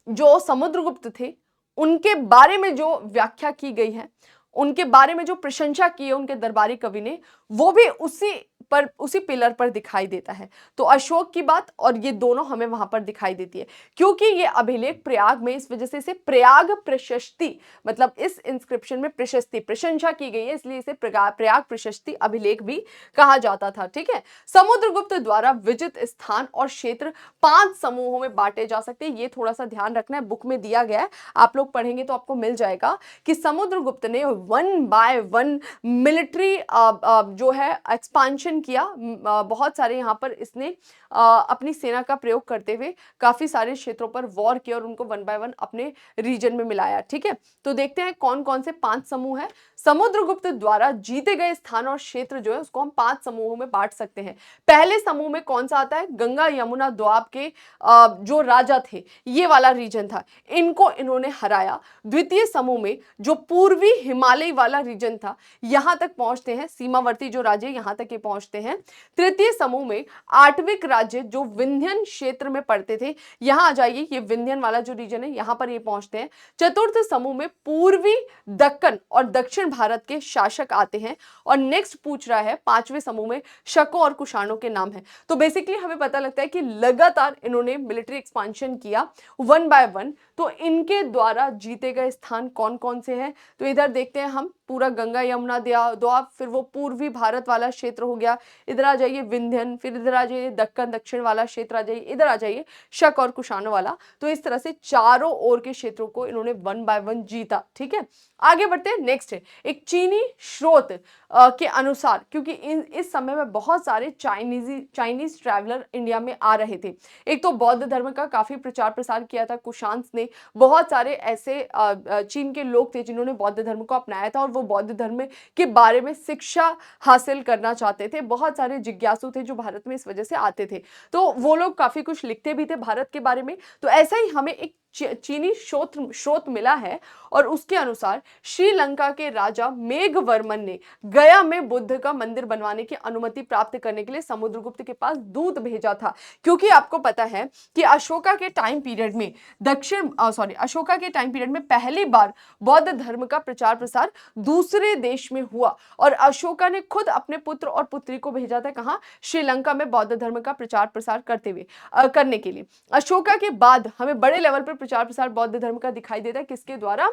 जो समुद्रगुप्त थे उनके बारे में जो व्याख्या की गई है, उनके बारे में जो प्रशंसा की है उनके दरबारी कवि ने, वो भी उसी पिलर पर दिखाई देता है। तो अशोक की बात और ये दोनों हमें वहां पर दिखाई देती है, क्योंकि ये अभिलेख प्रयाग में, इस वजह से इसे प्रयाग प्रशस्ति, मतलब इस इंस्क्रिप्शन में प्रशस्ति, प्रशंसा की गई है, इसलिए इसे प्रयाग प्रशस्ति अभिलेख भी कहा जाता था। ठीक है, समुद्रगुप्त द्वारा विजित स्थान और क्षेत्र 5 समूहों में बांटे जा सकते हैं। ये थोड़ा सा ध्यान रखना है, बुक में दिया गया है, आप लोग पढ़ेंगे तो आपको मिल जाएगा कि समुद्रगुप्त ने 1 बाय 1 मिलिट्री जो है एक्सपांशन किया। बहुत सारे यहाँ पर इसने अपनी सेना का प्रयोग करते हुए काफी सारे क्षेत्रों पर वॉर किया और उनको 1 बाय 1 अपने रीजन में मिलाया। ठीक है, तो देखते हैं कौन कौन से 5 समूह है। समुद्रगुप्त द्वारा जीते गए स्थान और क्षेत्र जो है उसको हम 5 समूहों में बांट सकते हैं। पहले समूह में कौन सा आता है, गंगा यमुना द्वाब के जो राजा थे, ये वाला रीजन था, इनको इन्होंने हराया। द्वितीय समूह में जो पूर्वी हिमालय वाला रीजन था, यहां तक पहुंचते हैं, सीमावर्ती जो राज्य यहां तक ये पहुंचते हैं। तृतीय समूह में आठविक राज्य जो विंध्यन क्षेत्र में पड़ते थे, यहां आ जाइए, ये विंध्यन वाला जो रीजन है यहां पर ये पहुंचते हैं। चतुर्थ समूह में पूर्वी दक्कन और दक्षिण भारत के शासक आते हैं। और नेक्स्ट पूछ रहा है 5वें समूह में शकों और कुषाणों के नाम है। तो बेसिकली हमें पता लगता है कि लगातार इन्होंने मिलिट्री एक्सपांशन किया 1 बाय 1। तो इनके द्वारा जीते गए स्थान कौन कौन से हैं, तो इधर देखते हैं हम, पूरा गंगा यमुना द्वाब, फिर वो पूर्वी भारत वाला क्षेत्र हो गया, इधर आ जाइए विंध्यन, फिर इधर आ जाइए दक्कन दक्षिण वाला क्षेत्र आ जाइए, इधर आ जाइए शक और कुषाणों वाला। तो इस तरह से चारों ओर के क्षेत्रों को इन्होंने 1 बाय 1 जीता। ठीक है, आगे बढ़ते हैं। नेक्स्ट है एक चीनी स्रोत के अनुसार, क्योंकि इस समय में बहुत सारे चाइनीज ट्रैवलर इंडिया में आ रहे थे। एक तो बौद्ध धर्म का काफी प्रचार प्रसार किया था कुशांस ने, बहुत सारे ऐसे चीन के लोग थे जिन्होंने बौद्ध धर्म को अपनाया था और वो बौद्ध धर्म के बारे में शिक्षा हासिल करना चाहते थे। बहुत सारे जिज्ञासु थे जो भारत में इस वजह से आते थे, तो वो लोग काफी कुछ लिखते भी थे भारत के बारे में। तो ऐसा ही हमें एक चीनी स्रोत मिला है और उसके अनुसार श्रीलंका के राजा मेघवर्मन ने गया में बुद्ध का मंदिर बनवाने की अनुमति प्राप्त करने के लिए समुद्रगुप्त के पास दूत भेजा था। क्योंकि आपको पता है कि अशोका के टाइम पीरियड में अशोका के टाइम पीरियड में पहली बार बौद्ध धर्म का प्रचार प्रसार दूसरे देश में हुआ और अशोका ने खुद अपने पुत्र और पुत्री को भेजा था कहां, श्रीलंका में बौद्ध धर्म का प्रचार प्रसार करने के लिए। अशोका के बाद हमें बड़े लेवल पर प्रचार प्रसार बौद्ध धर्म का दिखाई देता है, किसके द्वारा,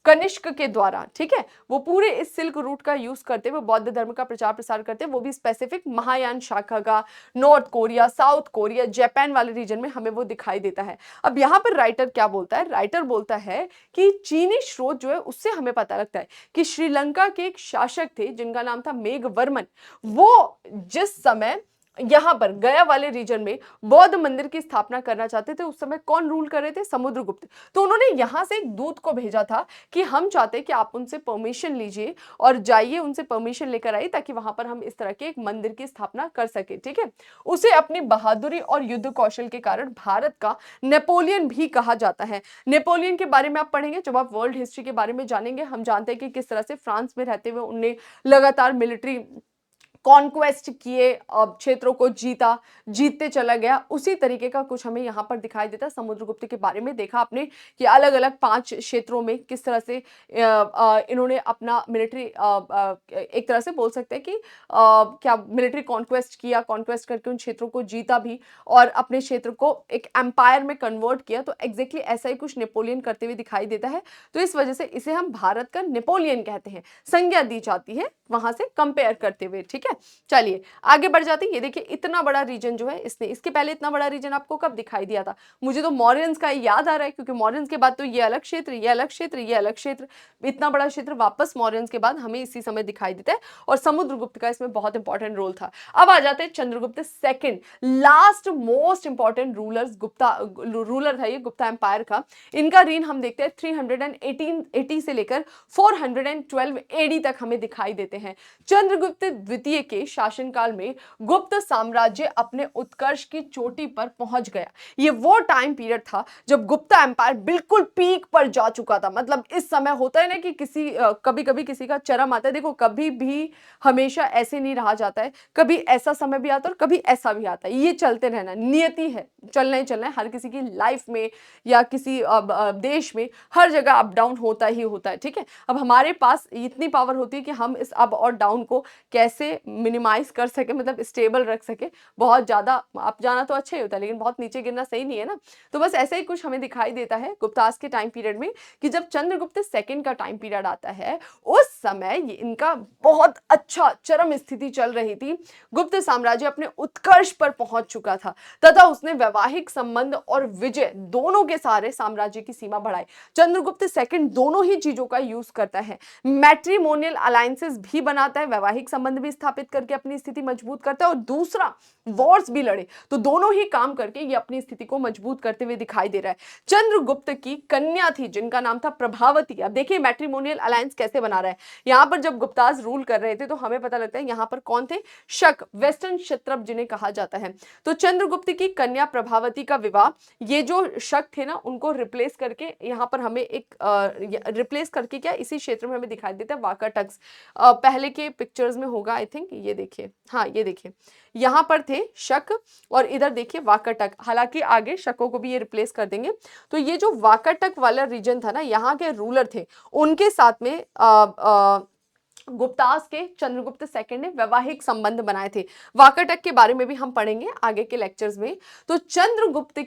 कनिष्क के द्वारा, ठीक है। वो पूरे इस सिल्क रूट का यूज करते हुए बौद्ध धर्म का प्रचार प्रसार करते हैं, वो भी स्पेसिफिक महायान शाखा का, north Korea, south Korea, Japan वाले रीजन में हमें वो दिखाई देता है। अब यहाँ पर राइटर क्या बोलता है, राइटर बोलता है कि चीनी स्रोत जो है उससे हमें पता लगता है कि श्रीलंका के एक शासक थे जिनका नाम था मेघवर्मन। वो जिस समय यहां पर गया वाले रीजन में बौद्ध मंदिर की स्थापना करना चाहते थे, उस समय कौन रूल कर रहे थे, समुद्रगुप्त। तो उन्होंने यहां से एक दूत को भेजा था कि हम चाहते हैं कि आप उनसे परमिशन लीजिए और जाइए, उनसे परमिशन लेकर आइए ताकि वहां पर हम इस तरह के एक मंदिर की स्थापना कर सके, ठीक है। उसे अपनी बहादुरी और युद्ध कौशल के कारण भारत का नेपोलियन भी कहा जाता है। नेपोलियन के बारे में आप पढ़ेंगे जब आप वर्ल्ड हिस्ट्री के बारे में जानेंगे। हम जानते हैं कि किस तरह से फ्रांस में रहते हुए उनने लगातार मिलिट्री कॉन्क्वेस्ट किए, क्षेत्रों को जीतते चला गया। उसी तरीके का कुछ हमें यहाँ पर दिखाई देता है। समुद्रगुप्त के बारे में देखा आपने कि अलग अलग 5 क्षेत्रों में किस तरह से इन्होंने अपना मिलिट्री एक तरह से बोल सकते हैं कि क्या मिलिट्री कॉन्क्वेस्ट किया, कॉन्क्वेस्ट करके उन क्षेत्रों को जीता भी और अपने क्षेत्र को एक एम्पायर में कन्वर्ट किया। तो एग्जैक्टली ऐसा ही कुछ नेपोलियन करते हुए दिखाई देता है। तो इस वजह से इसे हम भारत का नेपोलियन कहते हैं, संज्ञा दी जाती है वहां से कंपेयर करते हुए, ठीक है। चलिए आगे बढ़ जाते हैं। ये देखिए इतना बड़ा रीजन जो है, इसने इसके पहले इतना बड़ा रीजन आपको कब दिखाई दिया था? मुझे तो मौर्यंस का याद आ रहा है, क्योंकि मौर्यंस के बाद तो ये अलग क्षेत्र, ये अलग क्षेत्र, ये अलग क्षेत्र, इतना बड़ा क्षेत्र वापस मौर्यंस के बाद हमें इसी समय दिखाई देता है। और समुद्रगुप्त का इसमें बहुत इंपॉर्टेंट रोल था। अब आ जाते हैं Chandragupta second, last most important ruler था ये गुप्ता एम्पायर का। इनका रीन हम देखते हैं 380 से लेकर 412 एडी तक हमें दिखाई देते हैं। चंद्रगुप्त द्वितीय के शासनकाल में गुप्त साम्राज्य अपने उत्कर्ष की चोटी पर पहुंच गया। ये वो टाइम पीरियड था जब गुप्ता एम्पायर बिल्कुल पीक पर जा चुका था। मतलब इस समय होता है ना कि कभी कभी किसी का चरम आता है। देखो कभी भी हमेशा ऐसे नहीं रहा जाता है, कभी ऐसा समय भी आता है और कभी ऐसा भी आता है। ये चलते रहना नियति है, चलना ही चलना है हर किसी की लाइफ में या किसी देश में, हर जगह अप डाउन होता ही होता है, ठीक है। अब हमारे पास इतनी पावर होती है कि हम इस अप और डाउन को कैसे मिनिमाइज कर सके, मतलब स्टेबल रख सके। बहुत ज्यादा अप जाना तो अच्छा ही होता है, लेकिन बहुत नीचे गिरना सही नहीं है ना। तो बस ऐसा ही कुछ हमें दिखाई देता है गुप्तास के टाइम पीरियड में कि जब चंद्रगुप्त सेकंड का टाइम पीरियड आता है, उस समय इनका बहुत अच्छा चरम स्थिति चल रही थी। गुप्त साम्राज्य अपने उत्कर्ष पर पहुंच चुका था तथा उसने वैवाहिक संबंध और विजय दोनों के सहारे साम्राज्य की सीमा बढ़ाई। चंद्रगुप्त सेकंड दोनों ही चीजों का यूज करता है, मैट्रिमोनियल अलायंसेस भी बनाता है, वैवाहिक संबंध भी स्थापित करके अपनी स्थिति मजबूत करता है, और दूसरा वॉर्स भी लड़े। तो दोनों ही काम करके ये अपनी स्थिति को मजबूत करते हुए दिखाई दे रहा है। चंद्रगुप्त की कन्या थी जिनका नाम था प्रभावती। अब देखिए मैट्रिमोनियल अलायंस कैसे बना रहा है। यहां पर जब गुप्ताज रूल कर रहे थे तो हमें पता लगता है यहां पर कौन थे, शक, वेस्टर्न क्षत्रप जिन्हें कहा जाता है। तो चंद्रगुप्त की कन्या प्रभावती का विवाह ये जो शक थे ना उनको रिप्लेस करके यहां पर हमें एक रिप्लेस करके क्या इसी क्षेत्र में हमें दिखाई देता है वाकाटक्स। पहले के पिक्चर्स में होगा आई थिंक, ये देखिए, हाँ ये देखिए यहां पर थे शक और इधर देखिए वाकाटक। हालांकि आगे शकों को भी ये रिप्लेस कर देंगे। तो ये जो वाकाटक वाला रीजन था ना, यहाँ के रूलर थे, उनके साथ में गुप्तास के चंद्रगुप्त सेकंड ने वैवाहिक संबंध बनाए थे। वाकाटक के बारे में भी हम पढ़ेंगे आगे के लेक्चर्स में। तो चंद्रगुप्त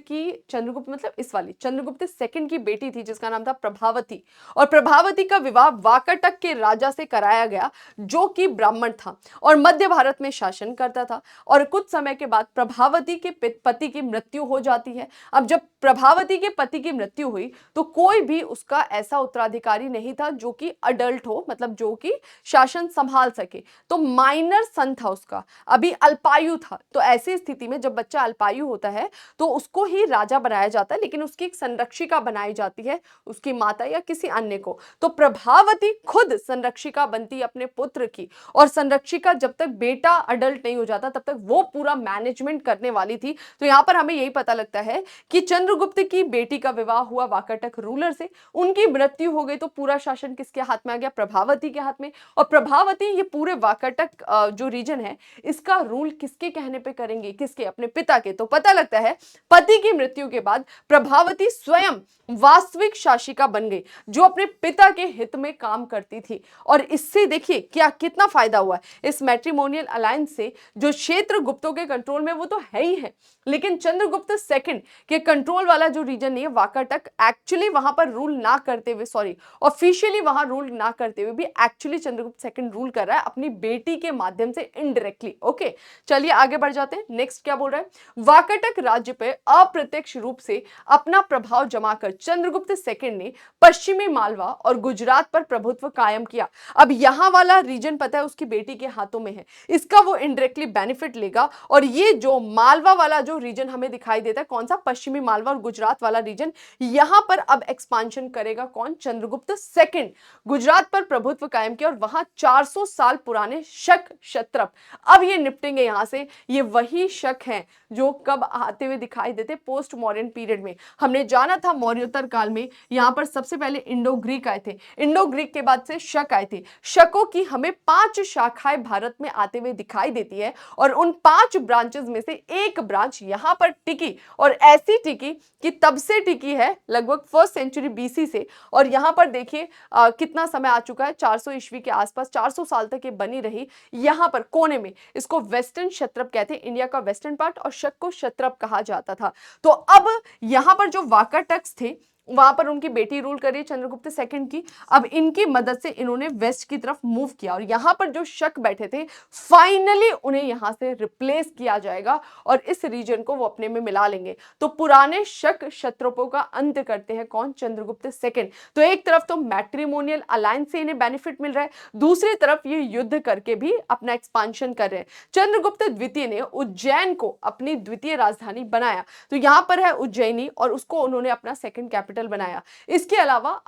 मतलब इस वाली चंद्रगुप्त सेकंड की बेटी थी जिसका नाम था प्रभावती, और प्रभावती का विवाह वाकाटक के राजा से कराया गया जो कि ब्राह्मण था और मध्य भारत में शासन करता था। और कुछ समय के बाद प्रभावती के पति की मृत्यु हो जाती है। अब जब प्रभावती के पति की मृत्यु हुई तो कोई भी उसका ऐसा उत्तराधिकारी नहीं था जो कि अडल्ट हो, मतलब जो कि शासन संभाल सके। तो माइनर सन था उसका, अभी अल्पायु था। तो ऐसी स्थिति में जब बच्चा अल्पायु होता है तो उसको ही राजा बनाया जाता है, लेकिन उसकी एक संरक्षिका बनाई जाती है, उसकी माता या किसी अन्य को। तो प्रभावती खुद संरक्षिका बनती अपने पुत्र की, और संरक्षिका जब तक बेटा अडल्ट नहीं हो जाता तब तक वो पूरा मैनेजमेंट करने वाली थी। तो यहां पर हमें यही पता लगता है कि चंद्रगुप्त की बेटी का विवाह हुआ वाकाटक रूलर से, उनकी मृत्यु हो गई तो पूरा शासन किसके हाथ में आ गया, प्रभावती के हाथ में। और प्रभावती ये पूरे वाकाटक जो रीजन है इसका रूल किसके कहने पे करेंगे, किसके, अपने पिता के। तो पता लगता है पति की मृत्यु के बाद प्रभावती स्वयं वास्तविक शासिका बन गई, जो अपने पिता के हित में काम करती थी। और इससे देखिए क्या कितना फायदा हुआ है इस मैट्रिमोनियल अलायंस से। जो क्षेत्र गुप्तों के कंट्रोल में वो तो है ही है, लेकिन चंद्रगुप्त सेकंड के कंट्रोल वाला जो रीजन है वाकाटक, एक्चुअली वहां पर रूल ना करते हुए, सॉरी ऑफिशियली वहां रूल ना करते हुए भी एक्चुअली चंद्रगुप्त सेकंड रूल कर रहा है अपनी बेटी के माध्यम से इनडायरेक्टली। ओके, चलिए आगे बढ़ जाते हैं। नेक्स्ट क्या बोल रहा है, वाकाटक राज्य पे अप्रत्यक्ष रूप से अपना प्रभाव जमाकर चंद्रगुप्त सेकंड ने पश्चिमी मालवा और गुजरात पर प्रभुत्व कायम किया। अब यहां वाला रीजन पता है उसकी बेटी के हाथों में है, इसका वो इनडायरेक्टली बेनिफिट लेगा। और ये जो मालवा वाला जो रीजन हमें दिखाई देता है, कौन सा, पश्चिमी मालवा और गुजरात वाला रीजन, यहां पर अब एक्सपांशन करेगा कौन, चंद्रगुप्त सेकंड। गुजरात पर प्रभुत्व कायम किया और वहां 400 साल पुराने शक क्षत्रप, अब ये निपटेंगे यहां से। ये वही शक हैं जो कब आते हुए दिखाई देते, पोस्ट मॉडर्न पीरियड में। हमने जाना था मौर्योत्तर काल में यहां पर सबसे पहले इंडो ग्रीक आए थे, इंडो ग्रीक के बाद से शक आए थे। शकों की हमें 5 शाखाएं भारत में आते हुए दिखाई देती है और उन 5 ब्रांचेस में से एक ब्रांच यहां पर टिकी, और ऐसी टिकी कि तब से टिकी है लगभग 1st सेंचुरी बीसी से। और यहां पर देखिए कितना समय आ चुका है, 400 ईस्वी के आसपास, 400 साल तक ये बनी रही। यहां पर कोने में इसको वेस्टर्न क्षत्रप कहते हैं, इंडिया का वेस्टर्न पार्ट, और शक को क्षत्रप कहा जाता था। तो अब यहां पर जो वाकाटक्स थे वहां पर उनकी बेटी रूल करी चंद्रगुप्त सेकंड की। अब इनकी मदद से इन्होंने वेस्ट की तरफ मूव किया और यहां पर जो शक बैठे थे फाइनली उन्हें यहां से रिप्लेस किया जाएगा और इस रीजन को वो अपने में मिला लेंगे। तो पुराने शक क्षत्रपों का अंत करते हैं कौन, चंद्रगुप्त सेकंड। तो एक तरफ तो मैट्रिमोनियल अलायंस से इन्हें बेनिफिट मिल रहा है, दूसरी तरफ ये युद्ध करके भी अपना एक्सपांशन कर रहे हैं। चंद्रगुप्त द्वितीय ने उज्जैन को अपनी द्वितीय राजधानी बनाया। तो यहां पर है उज्जैनी और उसको उन्होंने अपना सेकंड कैपिटल बनाया। इसके अलावा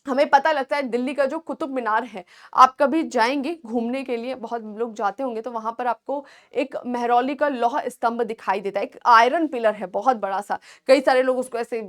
हमें पता लगता है दिल्ली का जो कुतुब मीनार है, आप कभी जाएंगे घूमने के लिए, बहुत लोग जाते होंगे, तो वहां पर आपको एक मेहरौली का लौह स्तंभ दिखाई देता है, एक आयरन पिलर है बहुत बड़ा सा। कई सारे लोग उसको ऐसे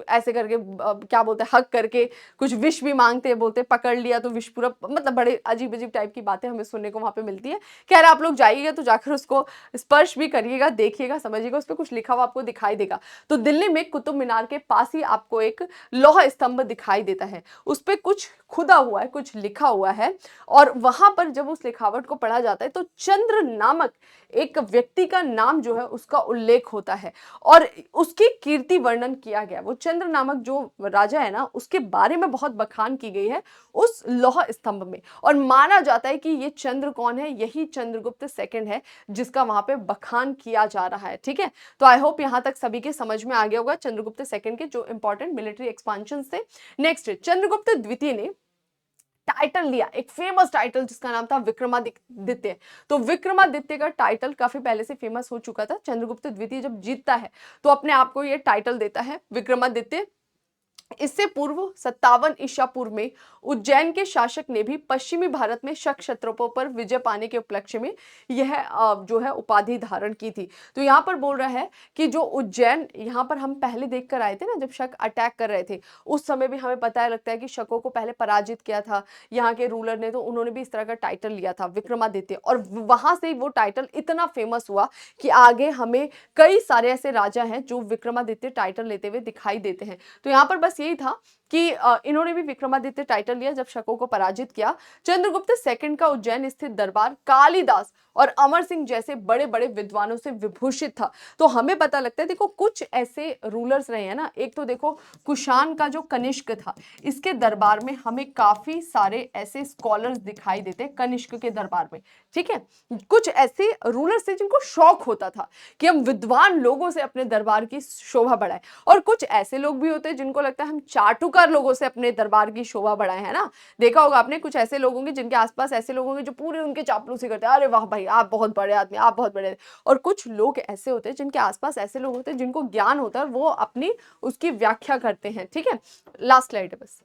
ऐसे करके क्या बोलते हैं, हक करके कुछ विश भी मांगते हैं, बोलते हैं पकड़ लिया तो विश पूरा, मतलब बड़े अजीब अजीब टाइप की बातें हमें सुनने को वहां पे मिलती है। खैर आप लोग जाइएगा तो जाकर उसको स्पर्श भी करिएगा, देखिएगा, समझिएगा, उस पर कुछ लिखा हुआ आपको दिखाई देगा। तो दिल्ली में कुतुब मीनार के पास ही आपको एक लौह स्तंभ दिखाई देता है, उस पे कुछ खुदा हुआ है, कुछ लिखा हुआ है, और वहां पर जब उस लिखावट को पढ़ा जाता है तो चंद्र नामक एक व्यक्ति का नाम जो है उसका उल्लेख होता है और उसकी कीर्ति वर्णन किया गया। वो चंद्र नामक जो राजा है ना, उसके बारे में बहुत बखान की गई है उस लौह स्तंभ में, और माना जाता है कि ये चंद्र कौन है, यही चंद्रगुप्त सेकंड है जिसका वहां पे बखान किया जा रहा है। ठीक है, तो आई होप यहां तक सभी के समझ में आ गया होगा चंद्रगुप्त सेकंड के जो इंपॉर्टेंट मिलिट्री एक्सपांशन थे। नेक्स्ट, चंद्रगुप्त द्वितीय ने टाइटल लिया, एक फेमस टाइटल जिसका नाम था विक्रमादित्य। तो विक्रमादित्य का टाइटल काफी पहले से फेमस हो चुका था। चंद्रगुप्त द्वितीय जब जीतता है तो अपने आप को यह टाइटल देता है विक्रमादित्य। इससे पूर्व 57 ईसा पूर्व में उज्जैन के शासक ने भी पश्चिमी भारत में शक क्षत्रपों पर विजय पाने के उपलक्ष्य में यह जो है उपाधि धारण की थी। तो यहाँ पर बोल रहा है कि जो उज्जैन, यहाँ पर हम पहले देख कर आए थे ना जब शक अटैक कर रहे थे, उस समय भी हमें पता लगता है कि शकों को पहले पराजित किया था यहाँ के रूलर ने, तो उन्होंने भी इस तरह का टाइटल लिया था विक्रमादित्य, और वहां से वो टाइटल इतना फेमस हुआ कि आगे हमें कई सारे ऐसे राजा हैं जो विक्रमादित्य टाइटल लेते हुए दिखाई देते हैं। तो यहाँ पर बस यही था कि इन्होंने भी विक्रमादित्य टाइटल लिया जब शकों को पराजित किया। चंद्रगुप्त सेकंड का उज्जैन स्थित दरबार कालिदास और अमर सिंह जैसे बड़े बड़े विद्वानों से विभूषित था। तो हमें पता लगता है, देखो कुछ ऐसे रूलर्स रहे हैं ना, एक तो देखो कुषाण का जो कनिष्क था, इसके दरबार में हमें काफी सारे ऐसे स्कॉलर्स दिखाई देते हैं कनिष्क के दरबार में। ठीक है, कुछ ऐसे रूलर्स थे जिनको शौक होता था कि हम विद्वान लोगों से अपने दरबार की शोभा बढ़ाएं, और कुछ ऐसे लोग भी होते हैं जिनको लगता है हम चाटुकार लोगों से अपने दरबार की शोभा बढ़ाए, है ना। देखा होगा आपने, कुछ ऐसे लोग होंगे जिनके आसपास ऐसे लोग होंगे जो पूरे उनके चापलूसी करते हैं, अरे वाह भाई आप बहुत बड़े आदमी, आप बहुत बड़े। और कुछ लोग ऐसे होते हैं जिनके आसपास ऐसे लोग होते हैं जिनको ज्ञान होता है और वो अपनी उसकी व्याख्या करते हैं। ठीक है, लास्ट स्लाइड है बस।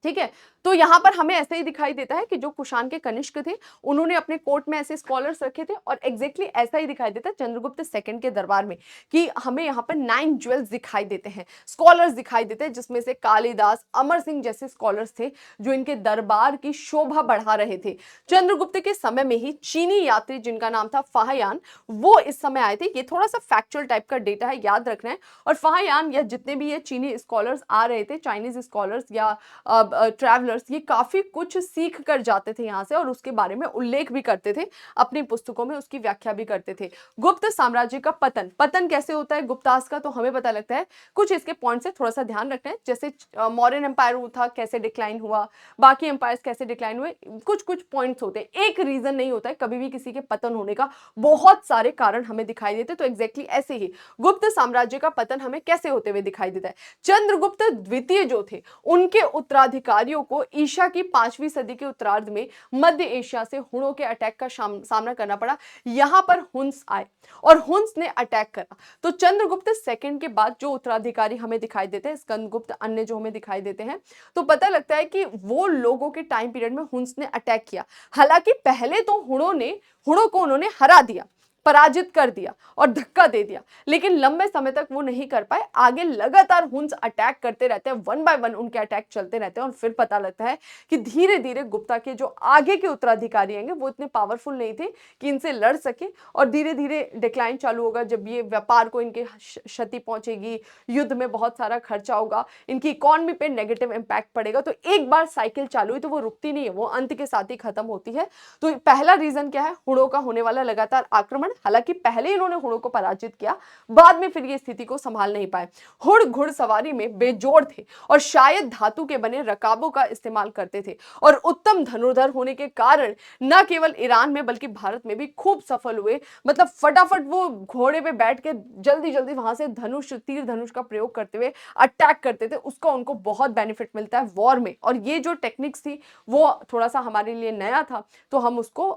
ठीक है, तो यहाँ पर हमें ऐसे ही दिखाई देता है कि जो कुषाण के कनिष्क थे उन्होंने अपने कोर्ट में ऐसे स्कॉलर्स रखे थे, और एग्जैक्टली ऐसा ही दिखाई देता है चंद्रगुप्त सेकंड के दरबार में कि हमें यहाँ पर 9 ज्वेल्स दिखाई देते हैं, स्कॉलर्स दिखाई देते हैं, जिसमें से कालिदास, अमर सिंह जैसे स्कॉलर्स थे जो इनके दरबार की शोभा बढ़ा रहे थे। चंद्रगुप्त के समय में ही चीनी यात्री जिनका नाम था फाहियान, वो इस समय आए थे। ये थोड़ा सा फैक्चुअल टाइप का डेटा है, याद रखना है। और फाहियान या जितने भी ये चीनी स्कॉलर्स आ रहे थे, चाइनीज स्कॉलर्स या ट्रैवलर्स, ये काफी कुछ सीख कर जाते थे यहाँ से और उसके बारे में उल्लेख भी करते थे अपनी पुस्तकों में, उसकी व्याख्या भी करते थे। गुप्त साम्राज्य का पतन, पतन कैसे होता है गुप्तास का, तो हमें पता लगता है। कुछ इसके पॉइंट से थोड़ा सा ध्यान रखना है, जैसे मौर्यन एम्पायर था कैसे डिक्लाइन हुआ, बाकी एम्पायर्स कैसे डिक्लाइन हुए, कुछ कुछ पॉइंट्स होते हैं, एक रीजन नहीं होता है कभी भी किसी के पतन होने का, बहुत सारे कारण हमें दिखाई देते। तो एग्जैक्टली ऐसे ही गुप्त साम्राज्य का पतन हमें कैसे होते हुए दिखाई देता है। चंद्रगुप्त द्वितीय जो थे, उनके उत्तराधिकारियों को ईसा की 5वीं सदी के उत्तरार्ध में मध्य एशिया से हुणों के अटैक का सामना करना पड़ा। यहां पर हुंस आए और हुंस ने अटैक करा। तो चंद्रगुप्त सेकंड के बाद जो उत्तराधिकारी हमें दिखाई देते हैं, स्कंदगुप्त, अन्य जो हमें दिखाई देते हैं, तो पता लगता है कि वो लोगों के टाइम पीरियड में हुंस ने अटैक किया। हालांकि पहले तो हुणों को उन्होंने हरा दिया, पराजित कर दिया और धक्का दे दिया, लेकिन लंबे समय तक वो नहीं कर पाए। आगे लगातार हुंस अटैक करते रहते हैं, 1 बाय 1 उनके अटैक चलते रहते हैं, और फिर पता लगता है कि धीरे धीरे गुप्ता के जो आगे के उत्तराधिकारी हैं वो इतने पावरफुल नहीं थे कि इनसे लड़ सके, और धीरे धीरे डिक्लाइन चालू होगा। जब ये व्यापार को इनके क्षति पहुंचेगी, युद्ध में बहुत सारा खर्चा होगा, इनकी इकोनॉमी पे नेगेटिव इंपैक्ट पड़ेगा, तो एक बार साइकिल चालू हुई तो वो रुकती नहीं है, वो अंत के साथ ही खत्म होती है। तो पहला रीजन क्या है, हुणों का होने वाला लगातार आक्रमण। हालांकि पहले इन्होंने हुणों को पराजित किया, बाद में फिर ये स्थिति को संभाल नहीं पाए। हुण घुड़सवारी में बेजोड़ थे और शायद धातु के बने रकाबों का इस्तेमाल करते थे, और उत्तम धनुर्धर होने के कारण न केवल ईरान में बल्कि भारत में भी खूब सफल हुए। मतलब फटाफट वो घोड़े पे बैठ के जल्दी जल्दी वहां से तीर धनुष का प्रयोग करते हुए अटैक करते थे, उसका उनको बहुत बेनिफिट मिलता है वॉर में। और ये जो टेक्निक्स थी वो थोड़ा सा हमारे लिए नया था, तो हम उसको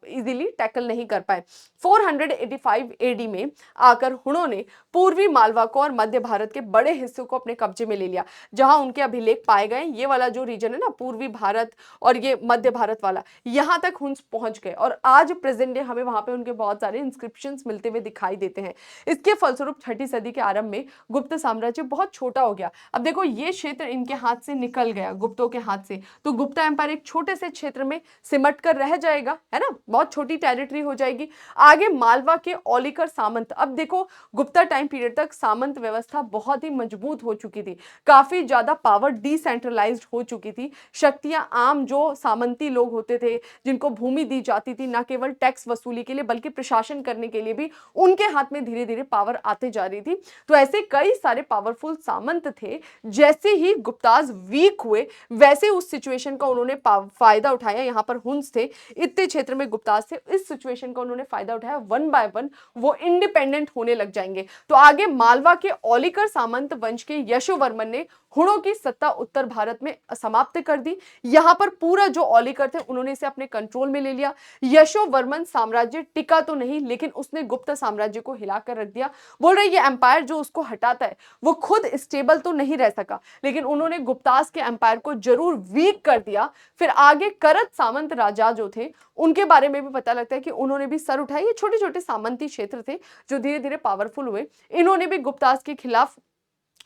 इजीली टैकल नहीं कर पाए। 485 एडी में आकर हुणों ने पूर्वी मालवा को और मध्य भारत के बड़े हिस्सों को अपने कब्जे में ले लिया। जहां उनके अभिलेख पाए गए, ये वाला जो रीजन है ना, पूर्वी भारत और ये मध्य भारत वाला, यहां तक हुंस पहुंच गए, और आज प्रेजेंट डे हमें वहां पे उनके बहुत सारे इंस्क्रिप्शंस मिलते हुए दिखाई देते हैं। इसके फलस्वरूप 6ठी सदी के आरंभ में गुप्त साम्राज्य बहुत छोटा हो गया। अब देखो, ये क्षेत्र इनके हाथ से निकल गया, गुप्तों के हाथ से, तो गुप्ता एम्पायर एक छोटे से क्षेत्र में सिमट कर रह जाएगा, है ना, बहुत छोटी टेरिटरी हो जाएगी। आगे मालवा के औलिकर सामंत, अब देखो गुप्ता टाइम पीरियड तक सामंत व्यवस्था बहुत ही मजबूत हो चुकी थी, काफी ज्यादा पावर डिसेंट्रलाइज्ड हो चुकी थी। शक्तियां आम जो सामंती लोग होते थे, जिनको भूमि दी जाती थी, न केवल टैक्स वसूली के लिए बल्कि प्रशासन करने के लिए भी उनके हाथ में धीरे धीरे पावर आते जा रही थी। तो ऐसे कई सारे पावरफुल सामंत थे। जैसे ही गुप्ताज वीक हुए, वैसे उस सिचुएशन का उन्होंने फायदा उठाया। यहाँ पर हुंस थे, इतने क्षेत्र में गुप्ताज थे, इस सिचुएशन का उन्होंने फायदा उठाया। 1 बाय 1 वो इंडिपेंडेंट होने लग जाएंगे। तो आगे मालवा के औलिकर सामंत वंश के यशोवर्मन ने हुणों की सत्ता उत्तर भारत में समाप्त कर दी। यहां पर पूरा जो औलिकर थे उन्होंने इसे अपने कंट्रोल में ले लिया। यशोवर्मन साम्राज्य टिका तो नहीं, लेकिन उसने गुप्त साम्राज्य को हिलाकर रख दिया। बोल रहे ये एम्पायर जो उसको हटाता है वो खुद स्टेबल तो नहीं रह सका, लेकिन उन्होंने गुप्तास के एम्पायर को जरूर वीक कर दिया। फिर आगे करत सामंत राजा जो थे, उनके बारे में भी पता लगता है कि उन्होंने भी सर उठाए। ये छोटे छोटे सामंती क्षेत्र थे जो धीरे धीरे पावरफुल हुए। इन्होंने भी गुप्तास के खिलाफ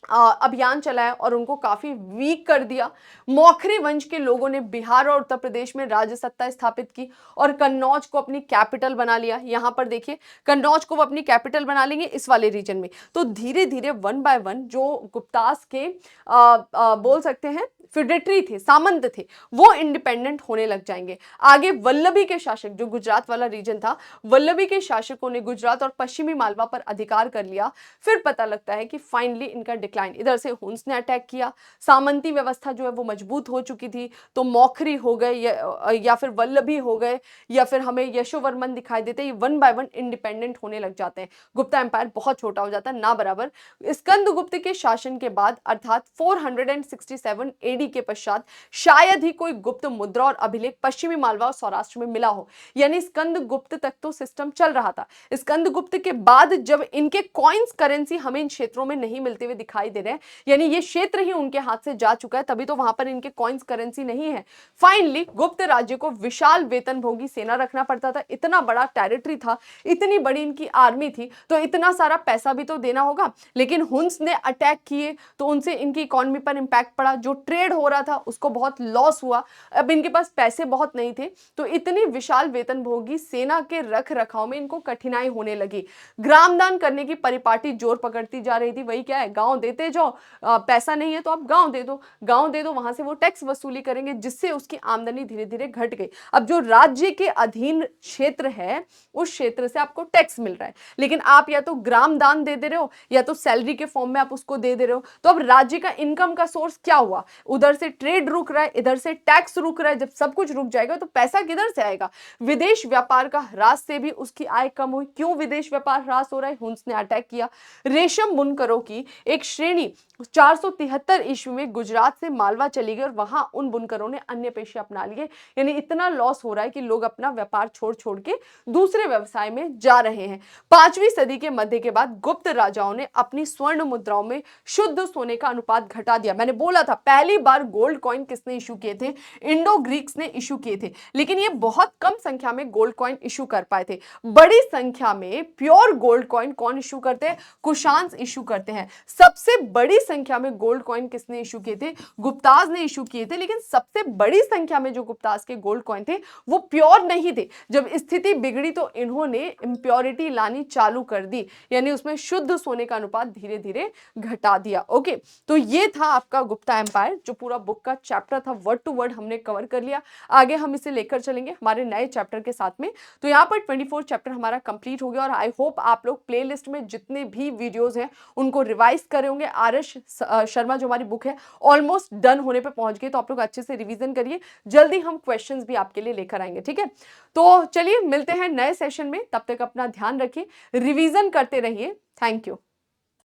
अभियान चलाया और उनको काफी वीक कर दिया। मौखरी वंश के लोगों ने बिहार और उत्तर प्रदेश में राजसत्ता स्थापित की और कन्नौज को अपनी कैपिटल बना लिया। यहां पर देखिए, कन्नौज को वो अपनी कैपिटल बना लेंगे इस वाले रीजन में। तो धीरे धीरे 1 बाय 1 जो गुप्तास के बोल सकते हैं फिडेटरी थे, सामंत थे, वो इंडिपेंडेंट होने लग जाएंगे। आगे वल्लभी के शासक, जो गुजरात वाला रीजन था, वल्लभी के शासकों ने गुजरात और पश्चिमी मालवा पर अधिकार कर लिया। फिर पता लगता है कि फाइनली इनका डिक्लाइन, इधर से हुंस ने अटैक किया, सामंती व्यवस्था जो है वो मजबूत हो चुकी थी, तो मौखरी हो गए या फिर वल्लभी हो गए, या फिर हमें यशोवर्मन दिखाई देते। ये 1 बाय 1 इंडिपेंडेंट होने लग जाते हैं। गुप्ता एम्पायर बहुत छोटा हो जाता है, ना बराबर। स्कंदगुप्त के शासन के बाद अर्थात 467 एडी के पश्चात शायद ही कोई गुप्त मुद्रा और अभिलेख पश्चिमी मालवा और सौराष्ट्र में मिला हो। यानी स्कंदगुप्त तक तो सिस्टम चल रहा था। स्कंदगुप्त के बाद जब इनके कॉइन्स, करेंसी हमें इन क्षेत्रों में नहीं मिलते हुए दिखाई दिखाई दे रहे हैं, यानी ये क्षेत्र ही उनके हाथ से जा चुका है, तभी तो वहां पर इनके कॉइन्स करेंसी नहीं है। फाइनली गुप्त राज्य को विशाल वेतनभोगी सेना रखना पड़ता था, इतना बड़ा टेरिटरी था, इतनी बड़ी इनकी आर्मी थी, तो इतना सारा पैसा भी तो देना होगा। लेकिन हुन्स ने अटैक किए तो उनसे इनकी इकोनॉमी पर इंपैक्ट पड़ा, जो ट्रेड हो रहा था उसको बहुत लॉस हुआ, अब इनके पास पैसे बहुत नहीं थे, तो इतनी विशाल वेतनभोगी सेना के रख रखाव में इनको कठिनाई होने लगी। ग्रामदान करने की परिपाटी जोर पकड़ती जा रही थी। वही क्या है, गांव देते जाओ, पैसा नहीं है तो आप गांव दे दो, गांव दे दो, वहां से वो टैक्स वसूली करेंगे, जिससे उसकी आमदनी धीरे धीरे घट गई। अब जो राज्य के अधीन क्षेत्र है उस क्षेत्र से आपको टैक्स मिल रहा है, लेकिन आप या तो ग्राम दान दे दे रहे हो या तो सैलरी के फॉर्म में आप उसको दे दे रहे हो। तो अब राज्य का इनकम का सोर्स क्या हुआ, उधर से ट्रेड रुक रहा है, इधर से टैक्स रुक रहा है। जब सब कुछ रुक जाएगा तो पैसा किधर से आएगा? विदेश व्यापार का ह्रास से भी उसकी आय कम हुई। क्यों विदेश व्यापार ह्रास हो रहा है? हुन्स ने अटैक किया। रेशम बुनकरों की एक श्रेणी 473 ईस्वी में गुजरात से मालवा चली गई और वहां उन बुनकरों ने अन्य पेशे अपना लिए। यानी इतना लॉस हो रहा है कि लोग अपना व्यापार छोड़ छोड़ के दूसरे व्यवसाय में जा रहे हैं। 5वीं सदी के मध्य के बाद गुप्त राजाओं ने अपनी स्वर्ण मुद्राओं में शुद्ध सोने का अनुपात घटा दिया। मैंने बोला था पहली बार गोल्ड कॉइन किसने इशू किए थे? इंडो ग्रीक्स ने इशू किए थे, लेकिन ये बहुत कम संख्या में गोल्ड कॉइन इशू कर पाए थे। बड़ी संख्या में प्योर गोल्ड कॉइन कौन इशू करते हैं? कुशान्स इशू करते हैं। सबसे बड़ी संख्या में गोल्ड कॉइन किसने इशू किए थे? गुप्ताज ने इशू किए थे, लेकिन सबसे बड़ी संख्या में जो गुप्ताज के गोल्ड कॉइन थे वो प्योर नहीं थे। जब स्थिति बिगड़ी तो इन्होंने इंप्योरिटी लानी चालू कर दी, यानी उसमें शुद्ध सोने का अनुपात धीरे धीरे घटा दिया। ओके, तो ये था आपका गुप्ता एम्पायर, जो पूरा बुक का चैप्टर था वर्ड टू वर्ड हमने कवर कर लिया। आगे हम इसे लेकर चलेंगे हमारे नए चैप्टर के साथ में। तो यहाँ पर 24 चैप्टर हमारा कंप्लीट हो गया और आई होप आप लोग प्लेलिस्ट में जितने भी वीडियोस हैं उनको रिवाइज करे होंगे। आरएस शर्मा जो हमारी बुक है ऑलमोस्ट डन होने पे पहुंच गई, तो आप लोग अच्छे से रिवीजन करिए। जल्दी हम क्वेश्चंस भी आपके लिए लेकर आएंगे, ठीक है? तो चलिए मिलते हैं नए सेशन में, तब तक अपना ध्यान रखिए, रिवीजन करते रहिए। Thank you.